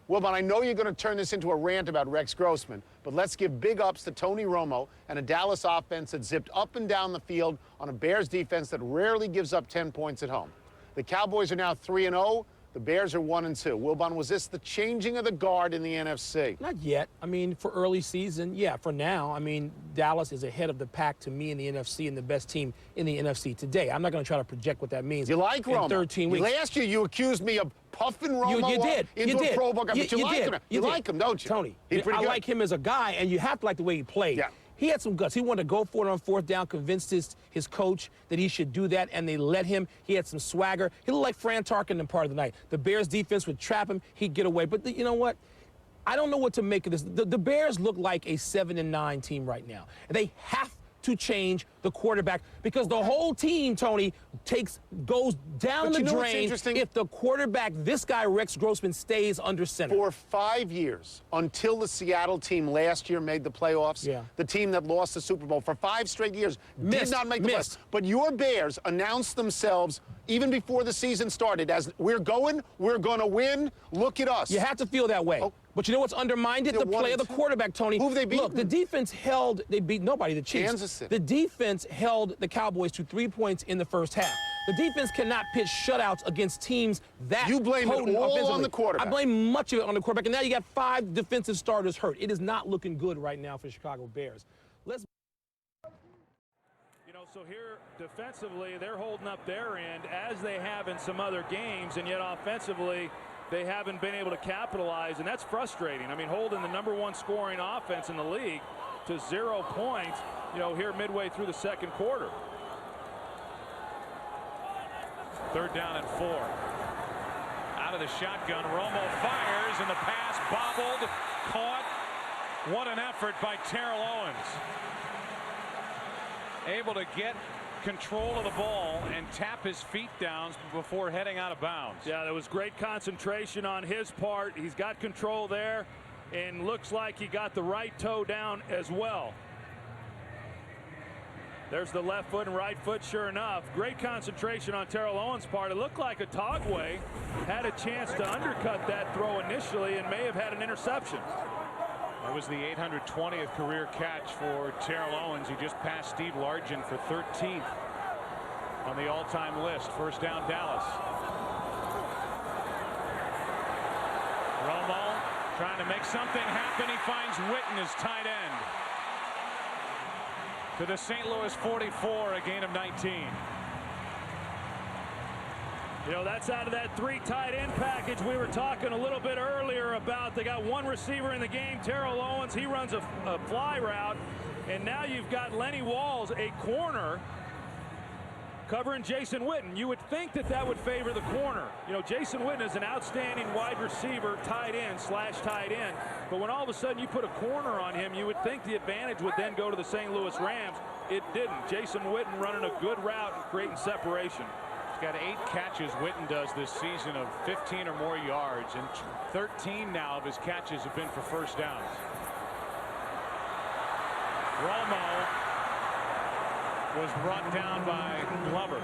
Well, but I know you're going to turn this into a rant about Rex Grossman, but let's give big ups to Tony Romo and a Dallas offense that zipped up and down the field on a Bears defense that rarely gives up 10 points at home. The Cowboys are now 3-0. The Bears are 1-2. Wilbon, was this the changing of the guard in the NFC? Not yet. I mean, for early season, yeah, for now. I mean, Dallas is ahead of the pack to me in the NFC and the best team in the NFC today. I'm not going to try to project what that means. You like Romo? In 13 weeks. Last year, you accused me of puffing Romo you did. into you a Pro Bowl guy, you, but you like him. You like him, don't you? Tony, He's pretty I good. like him as a guy, and you have to like the way he played. Yeah. He had some guts. He wanted to go for it on 4th down, convinced his coach that he should do that, and they let him. He had some swagger. He looked like Fran Tarkenton part of the night. The Bears defense would trap him. He'd get away. But you know what? I don't know what to make of this. The Bears look like a 7-9 team right now. They have to change the quarterback because the whole team, Tony, goes down the drain if the quarterback, this guy, Rex Grossman, stays under center. For 5 years, until the Seattle team last year made the playoffs, the team that lost the Super Bowl, for 5 straight years, did not make the playoffs. But your Bears announced themselves even before the season started as, we're going to win, look at us. You have to feel that way. But you know what's undermined it? The play of the quarterback, Tony. Who have they beaten? Look, the defense they beat nobody, the Chiefs. Kansas City. The defense held the Cowboys to 3 points in the first half. The defense cannot pitch shutouts against teams that You blame it all on the quarterback. I blame much of it on the quarterback, and now you got 5 defensive starters hurt. It is not looking good right now for the Chicago Bears. So here, defensively, they're holding up their end as they have in some other games, and yet offensively, they haven't been able to capitalize, and that's frustrating. I mean, holding the #1 scoring offense in the league to 0 points, here midway through the second quarter. 3rd down and 4. Out of the shotgun, Romo fires, and the pass bobbled, caught. What an effort by Terrell Owens. Able to get control of the ball and tap his feet down before heading out of bounds. Yeah, there was great concentration on his part. He's got control there, and looks like he got the right toe down as well. There's the left foot and right foot, sure enough. Great concentration on Terrell Owens' part. It looked like Otagwe had a chance to undercut that throw initially and may have had an interception. That was the 820th career catch for Terrell Owens. He just passed Steve Largent for 13th on the all-time list. 1st down, Dallas. Romo trying to make something happen. He finds Witten as tight end. To the St. Louis 44, a gain of 19. That's out of that 3 tight end package we were talking a little bit earlier about. They got 1 receiver in the game, Terrell Owens. He runs a fly route. And now you've got Lenny Walls, a corner, covering Jason Witten. You would think that would favor the corner. Jason Witten is an outstanding wide receiver, tight end / tight end. But when all of a sudden you put a corner on him, you would think the advantage would then go to the St. Louis Rams. It didn't. Jason Witten running a good route and creating separation. Got 8 catches Witten does this season of 15 or more yards, and 13 now of his catches have been for 1st downs. Romo was brought down by Glover.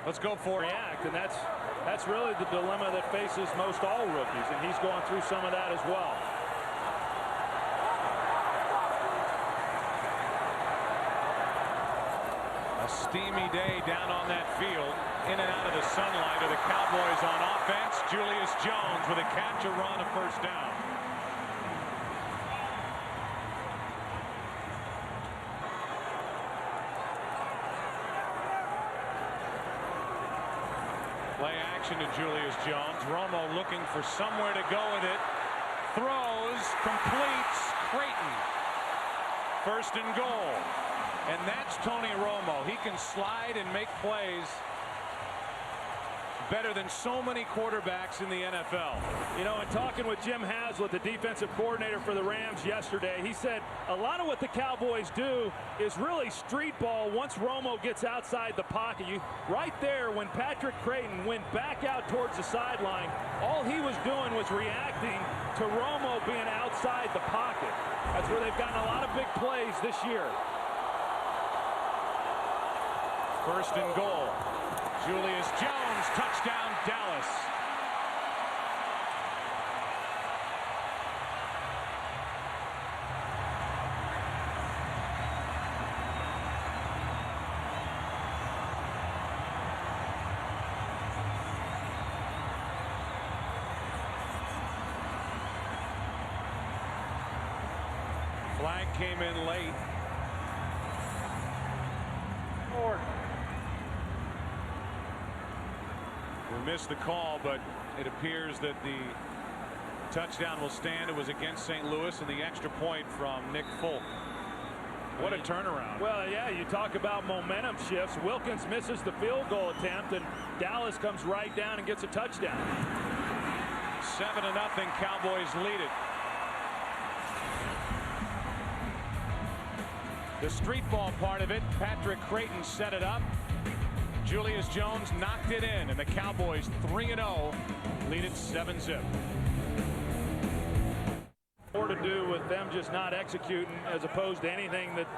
Let's go for react, and that's really the dilemma that faces most all rookies, and he's going through some of that as well. A steamy day down on that field. In and out of the sunlight are the Cowboys on offense. Julius Jones with a catch, a run, a 1st down. Play action to Julius Jones. Romo looking for somewhere to go with it. Throws, completes, Creighton. 1st and goal. And that's Tony Romo. He can slide and make plays better than so many quarterbacks in the NFL. And talking with Jim Haslett, the defensive coordinator for the Rams yesterday, he said a lot of what the Cowboys do is really street ball once Romo gets outside the pocket. Right there, when Patrick Creighton went back out towards the sideline, all he was doing was reacting to Romo being outside the pocket. That's where they've gotten a lot of big plays this year. 1st and goal. Julius Jones, touchdown, Dallas. Flag came in late. We missed the call, but it appears that the touchdown will stand. It was against St. Louis, and the extra point from Nick Folk. What a turnaround. Well, yeah, you talk about momentum shifts. Wilkins misses the field goal attempt, and Dallas comes right down and gets a touchdown. 7-0, Cowboys lead it. The street ball part of it, Patrick Creighton set it up. Julius Jones knocked it in, and the Cowboys 3-0, lead it 7-zip. More to do with them just not executing as opposed to anything that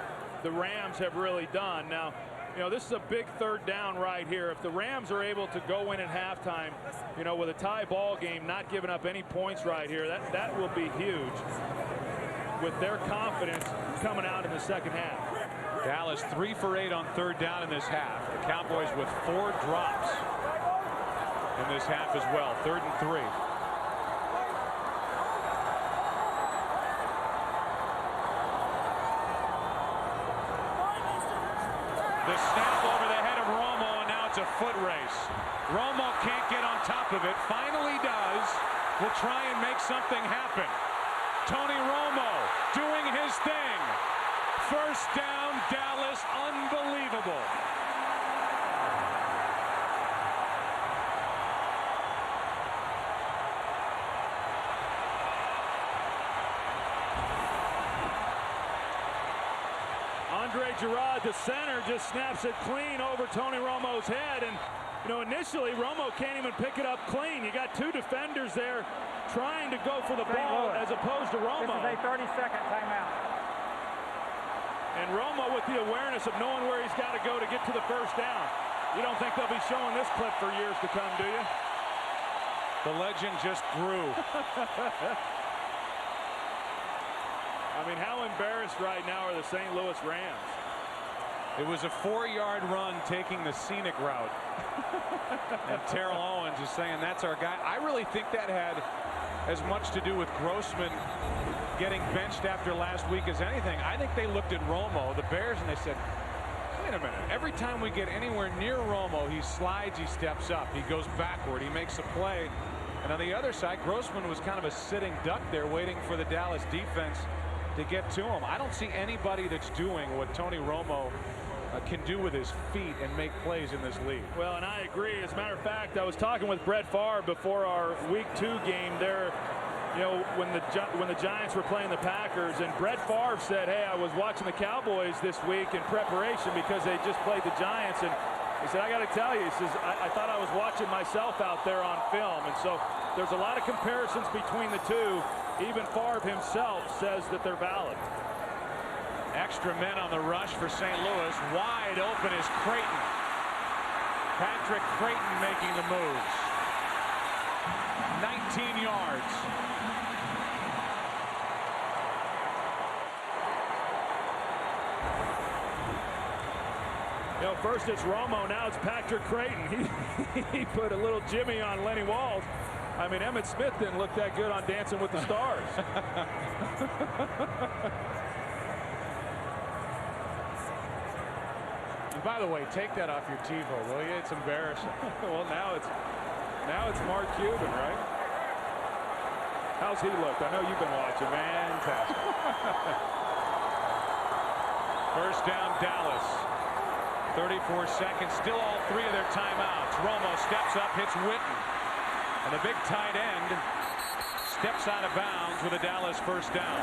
the Rams have really done. Now, you know, this is a big third down right here. If the Rams are able to go in at halftime, you know, with a tie ball game, not giving up any points right here, that will be huge with their confidence coming out in the second half. Dallas 3 for 8 on third down in this half. The Cowboys with 4 drops in this half as well. 3rd and 3. The snap over the head of Romo, and now it's a foot race. Romo can't get on top of it. Finally does. Will try and make something happen. Tony Romo doing his thing. First down, Dallas. Unbelievable. Andre Gerard, the center, just snaps it clean over Tony Romo's head. And, you know, initially, Romo can't even pick it up clean. You got 2 defenders there trying to go for the ball as opposed to Romo. This is a 30-second timeout. And Romo with the awareness of knowing where he's got to go to get to the first down. You don't think they'll be showing this clip for years to come, do you? The legend just grew. I mean, how embarrassed right now are the St. Louis Rams? It was a 4-yard run taking the scenic route. And Terrell Owens is saying that's our guy. I really think that had as much to do with Grossman getting benched after last week as anything. I think they looked at Romo, the Bears, and they said, wait a minute. Every time we get anywhere near Romo, he slides, he steps up, he goes backward, he makes a play. And on the other side, Grossman was kind of a sitting duck there waiting for the Dallas defense to get to him. I don't see anybody that's doing what Tony Romo can do with his feet and make plays in this league. Well, and I agree. As a matter of fact, I was talking with Brett Favre before our Week 2 game there, you know, when the Giants were playing the Packers, and Brett Favre said, hey, I was watching the Cowboys this week in preparation because they just played the Giants, and he said, I got to tell you, he says, I thought I was watching myself out there on film. And so there's a lot of comparisons between the two. Even Favre himself says that they're valid. Extra men on the rush for St. Louis. Wide open is Creighton. Patrick Creighton making the moves. 19 yards. You know, first it's Romo, now it's Patrick Creighton. He put a little Jimmy on Lenny Walls. I mean, Emmitt Smith didn't look that good on Dancing with the Stars. And by the way, take that off your TiVo, will you? It's embarrassing. Well, now it's Mark Cuban, right? How's he look? I know you've been watching. Fantastic. First down, Dallas. 34 seconds, still all 3 of their timeouts. Romo steps up, hits Witten. And the big tight end steps out of bounds with a Dallas first down.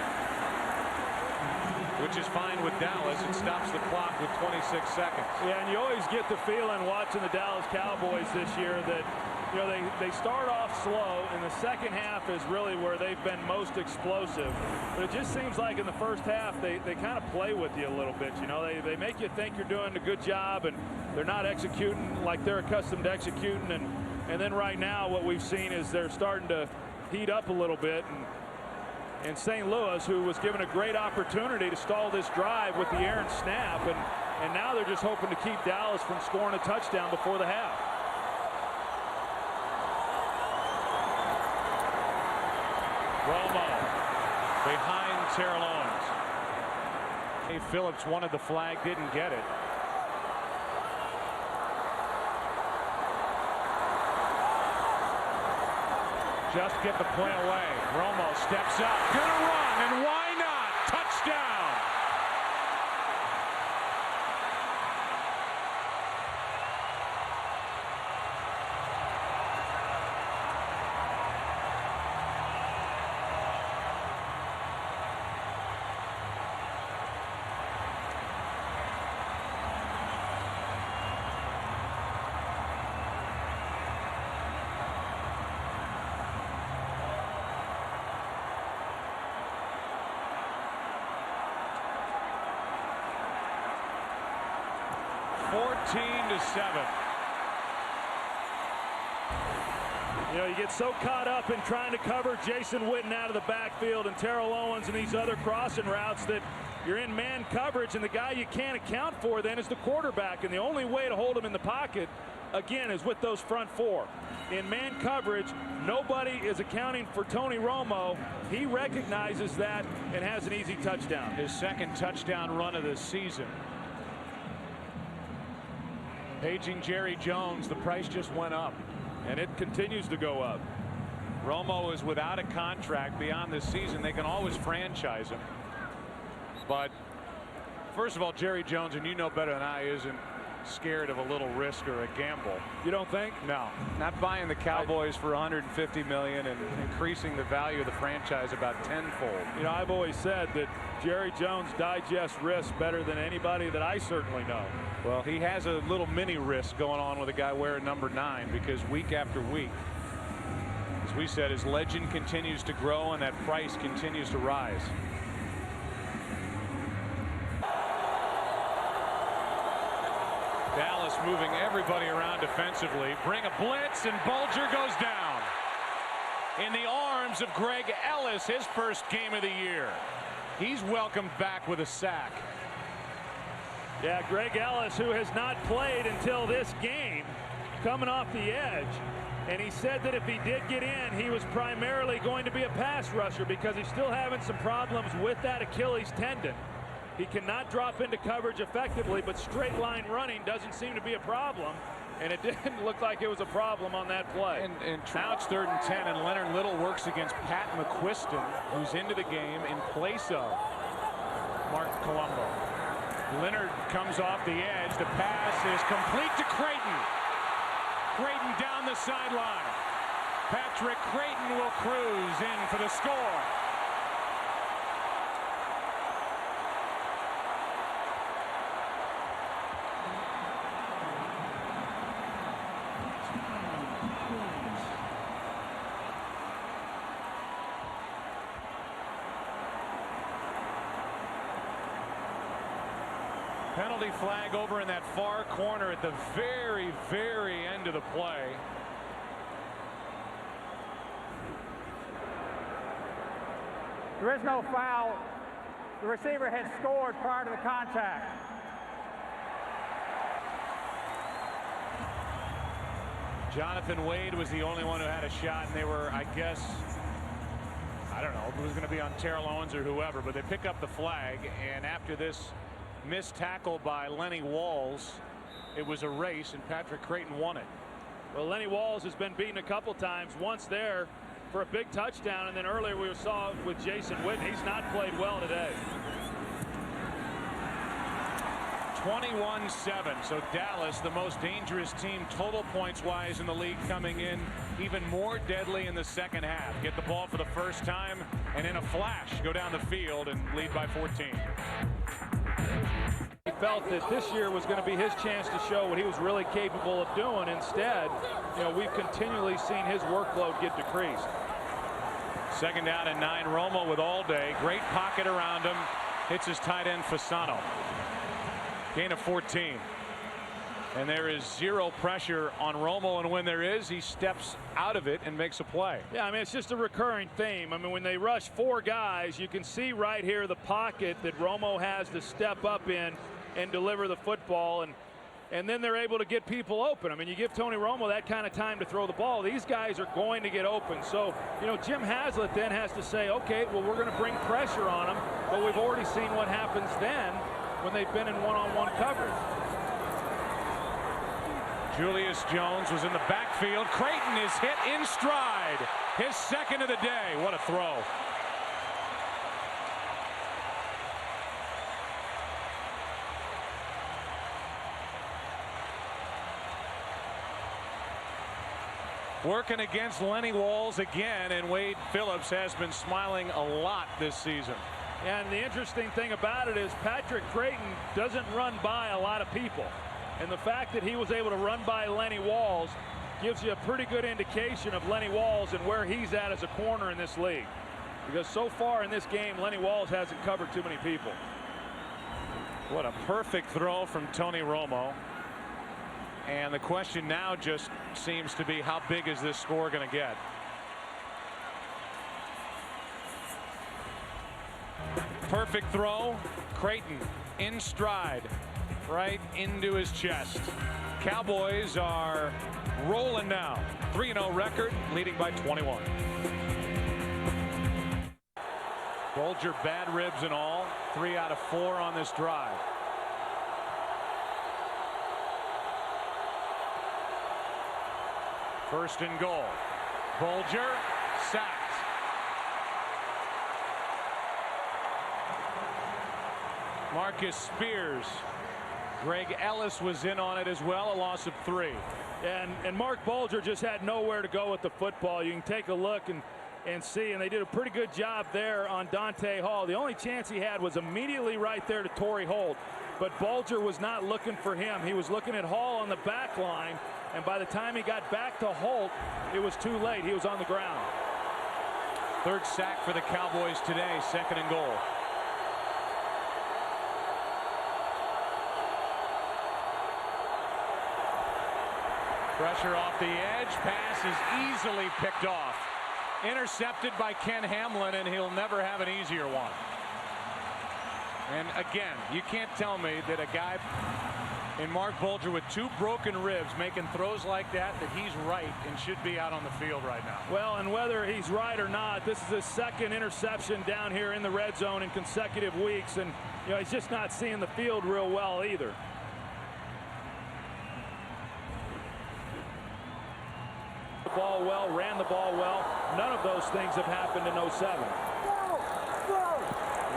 Which is fine with Dallas. It stops the clock with 26 seconds. Yeah, and you always get the feeling watching the Dallas Cowboys this year that, you know, they start off slow, and the second half is really where they've been most explosive. But it just seems like in the first half they kind of play with you a little bit. You know, they make you think you're doing a good job, and they're not executing like they're accustomed to executing. And then right now what we've seen is they're starting to heat up a little bit. And St. Louis, who was given a great opportunity to stall this drive with the errant snap, and now they're just hoping to keep Dallas from scoring a touchdown before the half. Romo behind Terrell Owens. Hey, Phillips wanted the flag, didn't get it. Just get the play away. Romo steps up, gonna run, and why not? Touchdown! 14-7. You know, you get so caught up in trying to cover Jason Witten out of the backfield and Terrell Owens and these other crossing routes that you're in man coverage, and the guy you can't account for then is the quarterback. And the only way to hold him in the pocket, again, is with those front four. In man coverage, nobody is accounting for Tony Romo. He recognizes that and has an easy touchdown. His second touchdown run of the season. Paging Jerry Jones, the price just went up. And it continues to go up. Romo is without a contract beyond this season. They can always franchise him. But first of all, Jerry Jones, and you know better than I, isn't scared of a little risk or a gamble. You don't think? No, not buying the Cowboys for $150 million and increasing the value of the franchise about tenfold. You know, I've always said that Jerry Jones digests risk better than anybody that I certainly know. Well, he has a little mini risk going on with a guy wearing number 9, because week after week, as we said, his legend continues to grow and that price continues to rise. Dallas moving everybody around defensively. Bring a blitz, and Bulger goes down in the arms of Greg Ellis, his first game of the year. He's welcomed back with a sack. Yeah, Greg Ellis, who has not played until this game, coming off the edge. And he said that if he did get in, he was primarily going to be a pass rusher because he's still having some problems with that Achilles tendon. He cannot drop into coverage effectively, but straight line running doesn't seem to be a problem. And it didn't look like it was a problem on that play. And now it's 3rd and 10, and Leonard Little works against Pat McQuiston, who's into the game in place of Mark Colombo. Leonard comes off the edge. The pass is complete to Creighton. Creighton down the sideline. Patrick Creighton will cruise in for the score. Penalty flag over in that far corner at the very, very end of the play. There is no foul. The receiver had scored prior to the contact. Jonathan Wade was the only one who had a shot, and they were, I guess, I don't know if it was going to be on Terrell Owens or whoever, but they pick up the flag, and after this missed tackle by Lenny Walls, it was a race, and Patrick Creighton won it. Well, Lenny Walls has been beaten a couple times, once there for a big touchdown, and then earlier we saw with Jason Witten. He's not played well today. 21-7. So Dallas, the most dangerous team total points wise in the league, coming in even more deadly in the second half. Get the ball for the first time, and in a flash go down the field and lead by 14. He felt that this year was going to be his chance to show what he was really capable of doing. Instead, you know, we've continually seen his workload get decreased. 2nd down and 9. Romo with all day. Great pocket around him. Hits his tight end Fasano. Gain of 14. And there is zero pressure on Romo, and when there is, he steps out of it and makes a play. Yeah, I mean, it's just a recurring theme. I mean, when they rush 4 guys, you can see right here the pocket that Romo has to step up in and deliver the football, and then they're able to get people open. I mean, you give Tony Romo that kind of time to throw the ball, these guys are going to get open. So, you know, Jim Haslett then has to say, okay, well, we're going to bring pressure on them, but we've already seen what happens then when they've been in one-on-one coverage. Julius Jones was in the backfield. Creighton is hit in stride. His second of the day. What a throw. Working against Lenny Walls again, and Wade Phillips has been smiling a lot this season. And the interesting thing about it is Patrick Creighton doesn't run by a lot of people. And the fact that he was able to run by Lenny Walls gives you a pretty good indication of Lenny Walls and where he's at as a corner in this league. Because so far in this game, Lenny Walls hasn't covered too many people. What a perfect throw from Tony Romo. And the question now just seems to be, how big is this score going to get? Perfect throw. Creighton in stride, right into his chest. Cowboys are rolling now. 3-0 record, leading by 21. Bulger, bad ribs and all. 3 out of 4 on this drive. First and goal. Bulger sacked. Marcus Spears. Greg Ellis was in on it as well, a loss of 3. And Mark Bulger just had nowhere to go with the football. You can take a look and see, and they did a pretty good job there on Dante Hall. The only chance he had was immediately right there to Torrey Holt, but Bulger was not looking for him. He was looking at Hall on the back line, and by the time he got back to Holt, it was too late. He was on the ground. 3rd sack for the Cowboys today, 2nd and goal. Pressure off the edge. Pass is easily picked off. Intercepted by Ken Hamlin, and he'll never have an easier one. And again, you can't tell me that a guy in Mark Bulger with 2 broken ribs making throws like that he's right and should be out on the field right now. Well, and whether he's right or not, this is his 2nd interception down here in the red zone in consecutive weeks, and he's just not seeing the field real well either. Ball well, ran the ball well. None of those things have happened in 07.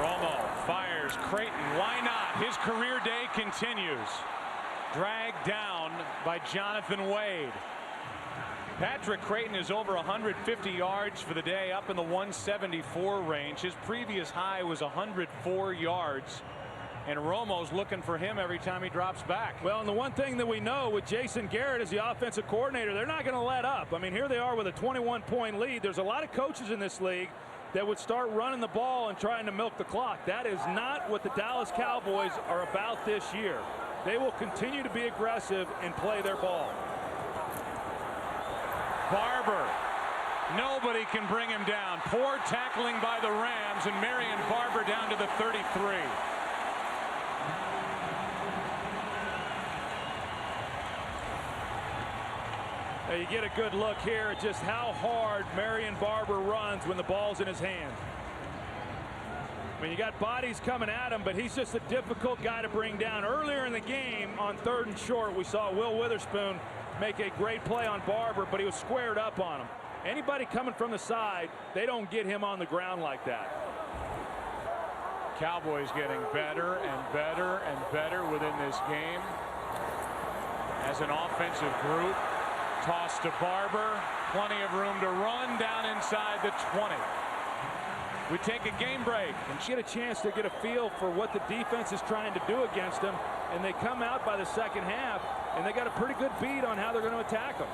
Romo fires Creighton. Why not? His career day continues. Dragged down by Jonathan Wade. Patrick Creighton is over 150 yards for the day, up in the 174 range. His previous high was 104 yards. And Romo's looking for him every time he drops back. Well, and the one thing that we know with Jason Garrett as the offensive coordinator, they're not going to let up. I mean, here they are with a 21-point lead. There's a lot of coaches in this league that would start running the ball and trying to milk the clock. That is not what the Dallas Cowboys are about this year. They will continue to be aggressive and play their ball. Barber. Nobody can bring him down. Poor tackling by the Rams, and Marion Barber down to the 33. Now you get a good look here at just how hard Marion Barber runs when the ball's in his hand. I mean, you got bodies coming at him, but he's just a difficult guy to bring down. Earlier in the game on 3rd and short, we saw Will Witherspoon make a great play on Barber, but he was squared up on him. Anybody coming from the side, they don't get him on the ground like that. Cowboys getting better and better and better within this game as an offensive group. Toss to Barber. Plenty of room to run down inside the 20. We take a game break and get a chance to get a feel for what the defense is trying to do against them. And they come out by the 2nd half, and they got a pretty good beat on how they're going to attack them.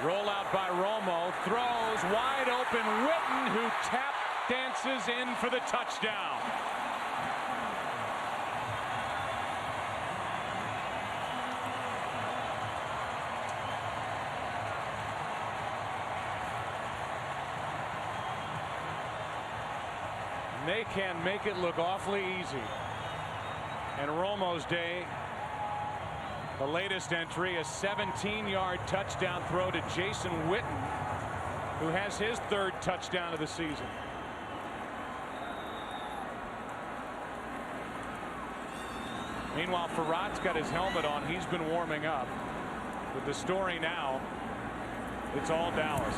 Rollout by Romo. Throws wide open. Witten, who tap dances in for the touchdown. They can make it look awfully easy. And Romo's day, the latest entry, a 17-yard touchdown throw to Jason Witten, who has his 3rd touchdown of the season. Meanwhile, Farrat's got his helmet on. He's been warming up. With the story now, it's all Dallas.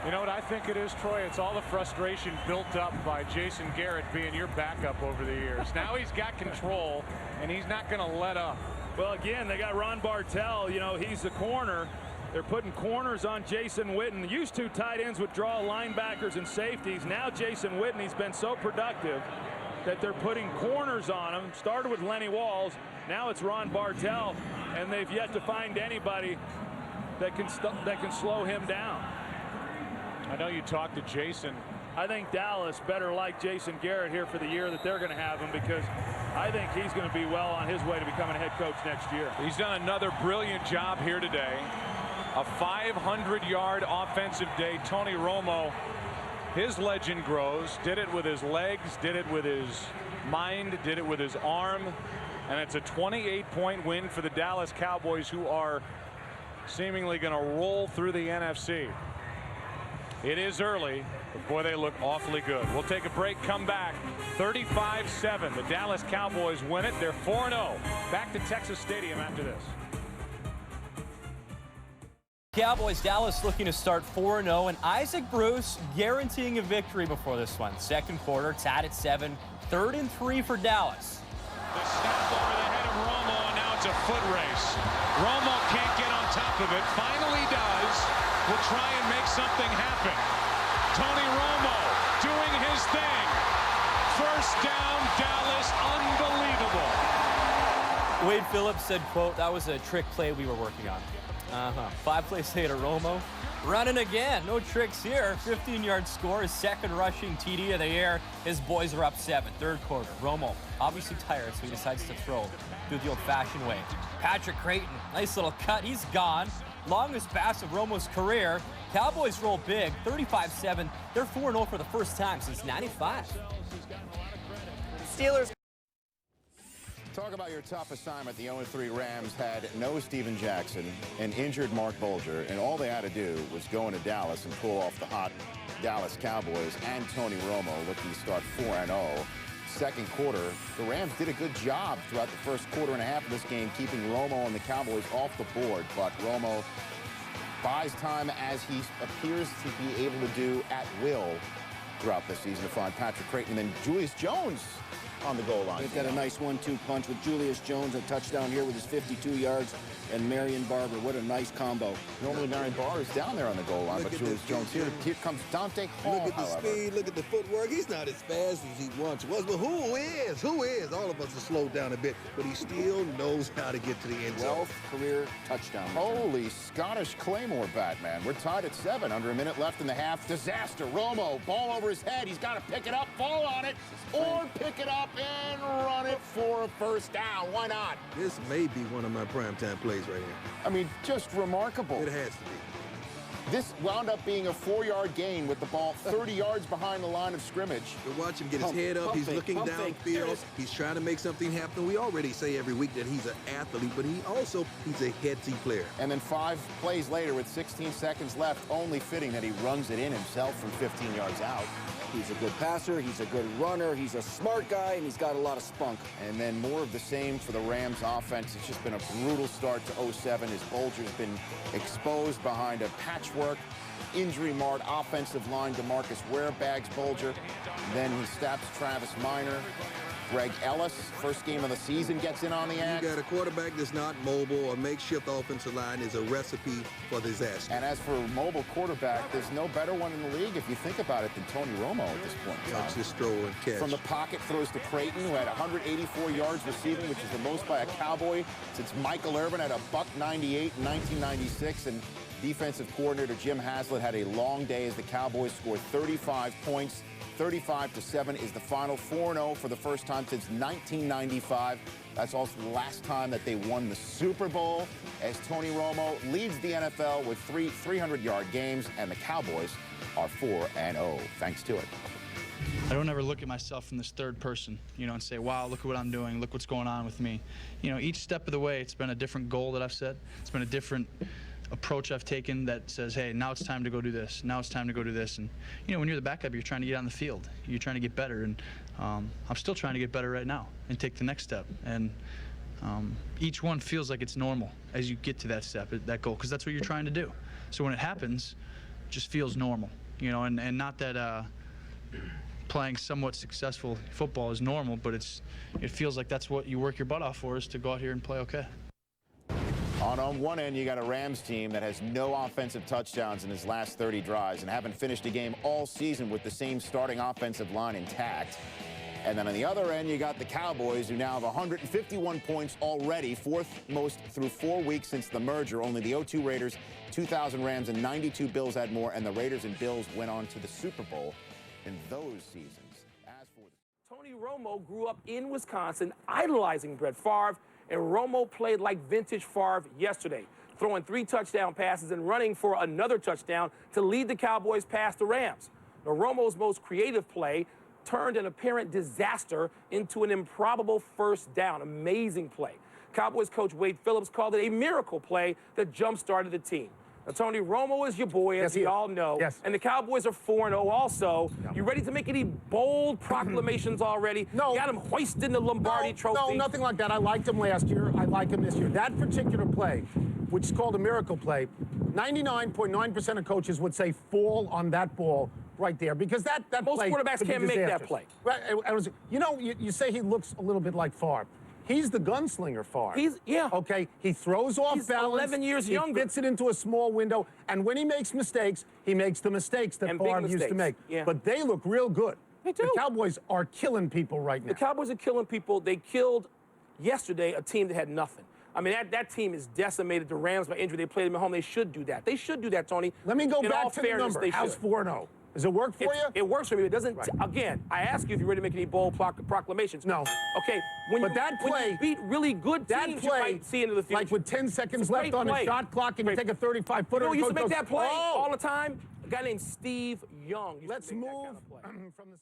You know what I think it is, Troy? It's all the frustration built up by Jason Garrett being your backup over the years. Now he's got control, and he's not going to let up. Well, again, they got Ron Bartell. He's the corner. They're putting corners on Jason Witten. Used to tight ends would draw linebackers and safeties. Now Jason Witten, he's been so productive that they're putting corners on him. Started with Lenny Walls. Now it's Ron Bartell, and they've yet to find anybody that can slow him down. I know you talked to Jason. I think Dallas better like Jason Garrett here for the year that they're going to have him, because I think he's going to be well on his way to becoming a head coach next year. He's done another brilliant job here today. A 500-yard offensive day. Tony Romo, his legend grows. Did it with his legs, did it with his mind, did it with his arm. And it's a 28-point win for the Dallas Cowboys, who are seemingly going to roll through the NFC. It is early, but boy, they look awfully good. We'll take a break, come back. 35-7. The Dallas Cowboys win it. They're 4-0. Back to Texas Stadium after this. Cowboys, Dallas looking to start 4-0, and Isaac Bruce guaranteeing a victory before this one. Second quarter, tied at 7, 3rd and 3 for Dallas. The snap over the head of Romo, and now it's a foot race. Romo can't get on top of it. Finally does. Will try and make something happen. Tony Romo doing his thing. First down, Dallas. Unbelievable. Wade Phillips said, quote, "That was a trick play we were working on." 5 plays later, Romo running again. No tricks here. 15-yard score, his second rushing TD of the year. His boys are up 7. Third quarter. Romo, obviously tired, so he decides to throw. Do the old-fashioned way. Patrick Creighton, nice little cut. He's gone. Longest pass of Romo's career. Cowboys roll big, 35-7. They're 4-0 for the first time since '95. Steelers. Talk about your tough assignment. The 0-3 Rams had no Steven Jackson, an injured Mark Bulger, and all they had to do was go into Dallas and pull off the hot Dallas Cowboys and Tony Romo looking to start 4-0. Second quarter, the Rams did a good job throughout the first quarter and a half of this game, keeping Romo and the Cowboys off the board, but Romo buys time, as he appears to be able to do at will throughout the season, to find Patrick Creighton and then Julius Jones on the goal line. They've got a nice 1-2 punch with Julius Jones, a touchdown here with his 52 yards, and Marion Barber. What a nice combo. Normally Marion Barber is down there on the goal line, but Julius Jones here comes Dante Hall. Look at the speed, look at the footwork. He's not as fast as he once was, but who is? All of us are slowed down a bit, but he still knows how to get to the end zone. 12th career touchdown. Holy Scottish Claymore, Batman. We're tied at 7, under a minute left in the half. Disaster. Romo, ball over his head. He's got to pick it up, fall on it, or pick it up and run it for a first down. Why not? This may be one of my primetime plays right here. I mean, just remarkable. It has to be. This wound up being a 4-yard gain with the ball 30 yards behind the line of scrimmage. But watch him get his head up. He's looking downfield. He's trying to make something happen. We already say every week that he's an athlete, but he's a headsy player. And then 5 plays later with 16 seconds left, only fitting that he runs it in himself from 15 yards out. He's a good passer, he's a good runner, he's a smart guy, and he's got a lot of spunk. And then more of the same for the Rams offense. It's just been a brutal start to 07. His Bulger's been exposed behind a patchwork, injury-marred offensive line. DeMarcus Ware bags Bulger. Then he stabs Travis Minor. Greg Ellis, first game of the season, gets in on the act. You got a quarterback that's not mobile. A makeshift offensive line is a recipe for disaster. And as for a mobile quarterback, there's no better one in the league, if you think about it, than Tony Romo at this point. Watch this throw and catch. From the pocket, throws to Creighton, who had 184 yards receiving, which is the most by a Cowboy since Michael Irvin had a $198 in 1996. And defensive coordinator Jim Haslett had a long day as the Cowboys scored 35 points. 35-7 is the final. 4-0 for the first time since 1995. That's also the last time that they won the Super Bowl, as Tony Romo leads the NFL with 300-yard games, and the Cowboys are 4-0 thanks to it. I don't ever look at myself from this third person, and say, wow, look at what I'm doing, look what's going on with me. Each step of the way, it's been a different goal that I've set. It's been a different approach I've taken that says, hey, now it's time to go do this. Now it's time to go do this. And, when you're the backup, you're trying to get on the field. You're trying to get better. And I'm still trying to get better right now and take the next step. And each one feels like it's normal as you get to that step, that goal, because that's what you're trying to do. So when it happens, it just feels normal, and not that playing somewhat successful football is normal, but it feels like that's what you work your butt off for, is to go out here and play okay. On one end, you got a Rams team that has no offensive touchdowns in his last 30 drives and haven't finished a game all season with the same starting offensive line intact. And then on the other end, you got the Cowboys, who now have 151 points already, 4th most through 4 weeks since the merger. Only the 02 Raiders, 2000 Rams, and 92 Bills had more, and the Raiders and Bills went on to the Super Bowl in those seasons. As for Tony Romo grew up in Wisconsin, idolizing Brett Favre, and Romo played like vintage Favre yesterday, throwing 3 touchdown passes and running for another touchdown to lead the Cowboys past the Rams. Now, Romo's most creative play turned an apparent disaster into an improbable first down. Amazing play. Cowboys coach Wade Phillips called it a miracle play that jump-started the team. Now, Tony, Romo is your boy, as we all know. Yes. And the Cowboys are 4-0 also. Yeah. You ready to make any bold proclamations already? No. You got him hoisting the Lombardi trophy. No, nothing like that. I liked him last year. I like him this year. That particular play, which is called a miracle play, 99.9% of coaches would say fall on that ball right there, because that Most play quarterbacks could be can't make that disastrous. play. Right. You say he looks a little bit like Favre. He's the gunslinger, Favre. Okay, he throws off He's balance. 11 years younger. He fits it into a small window, and when he makes mistakes, he makes the mistakes that And big Favre used to mistakes. make. Yeah. But they look real good. They do. The Cowboys are killing people right now. The Cowboys are killing people. They killed yesterday a team that had nothing. I mean, that team is decimated. The Rams by injury. They played them at home. They should do that. They should do that, Tony. Let me go In all back to the fairness, number. they How's should. 4-0? Does it work for you? It works for me. It doesn't. Right. Again, I ask you if you're ready to make any bold proclamations. No. Okay. When But you, that when play- you beat really good That teams, play, you might see into the future. like with 10 seconds It's a left great on play. the shot clock, and you take a 35-footer. You know who and used to coach make goes, that play "Oh!" all the time? A guy named Steve Young. Let's move from the...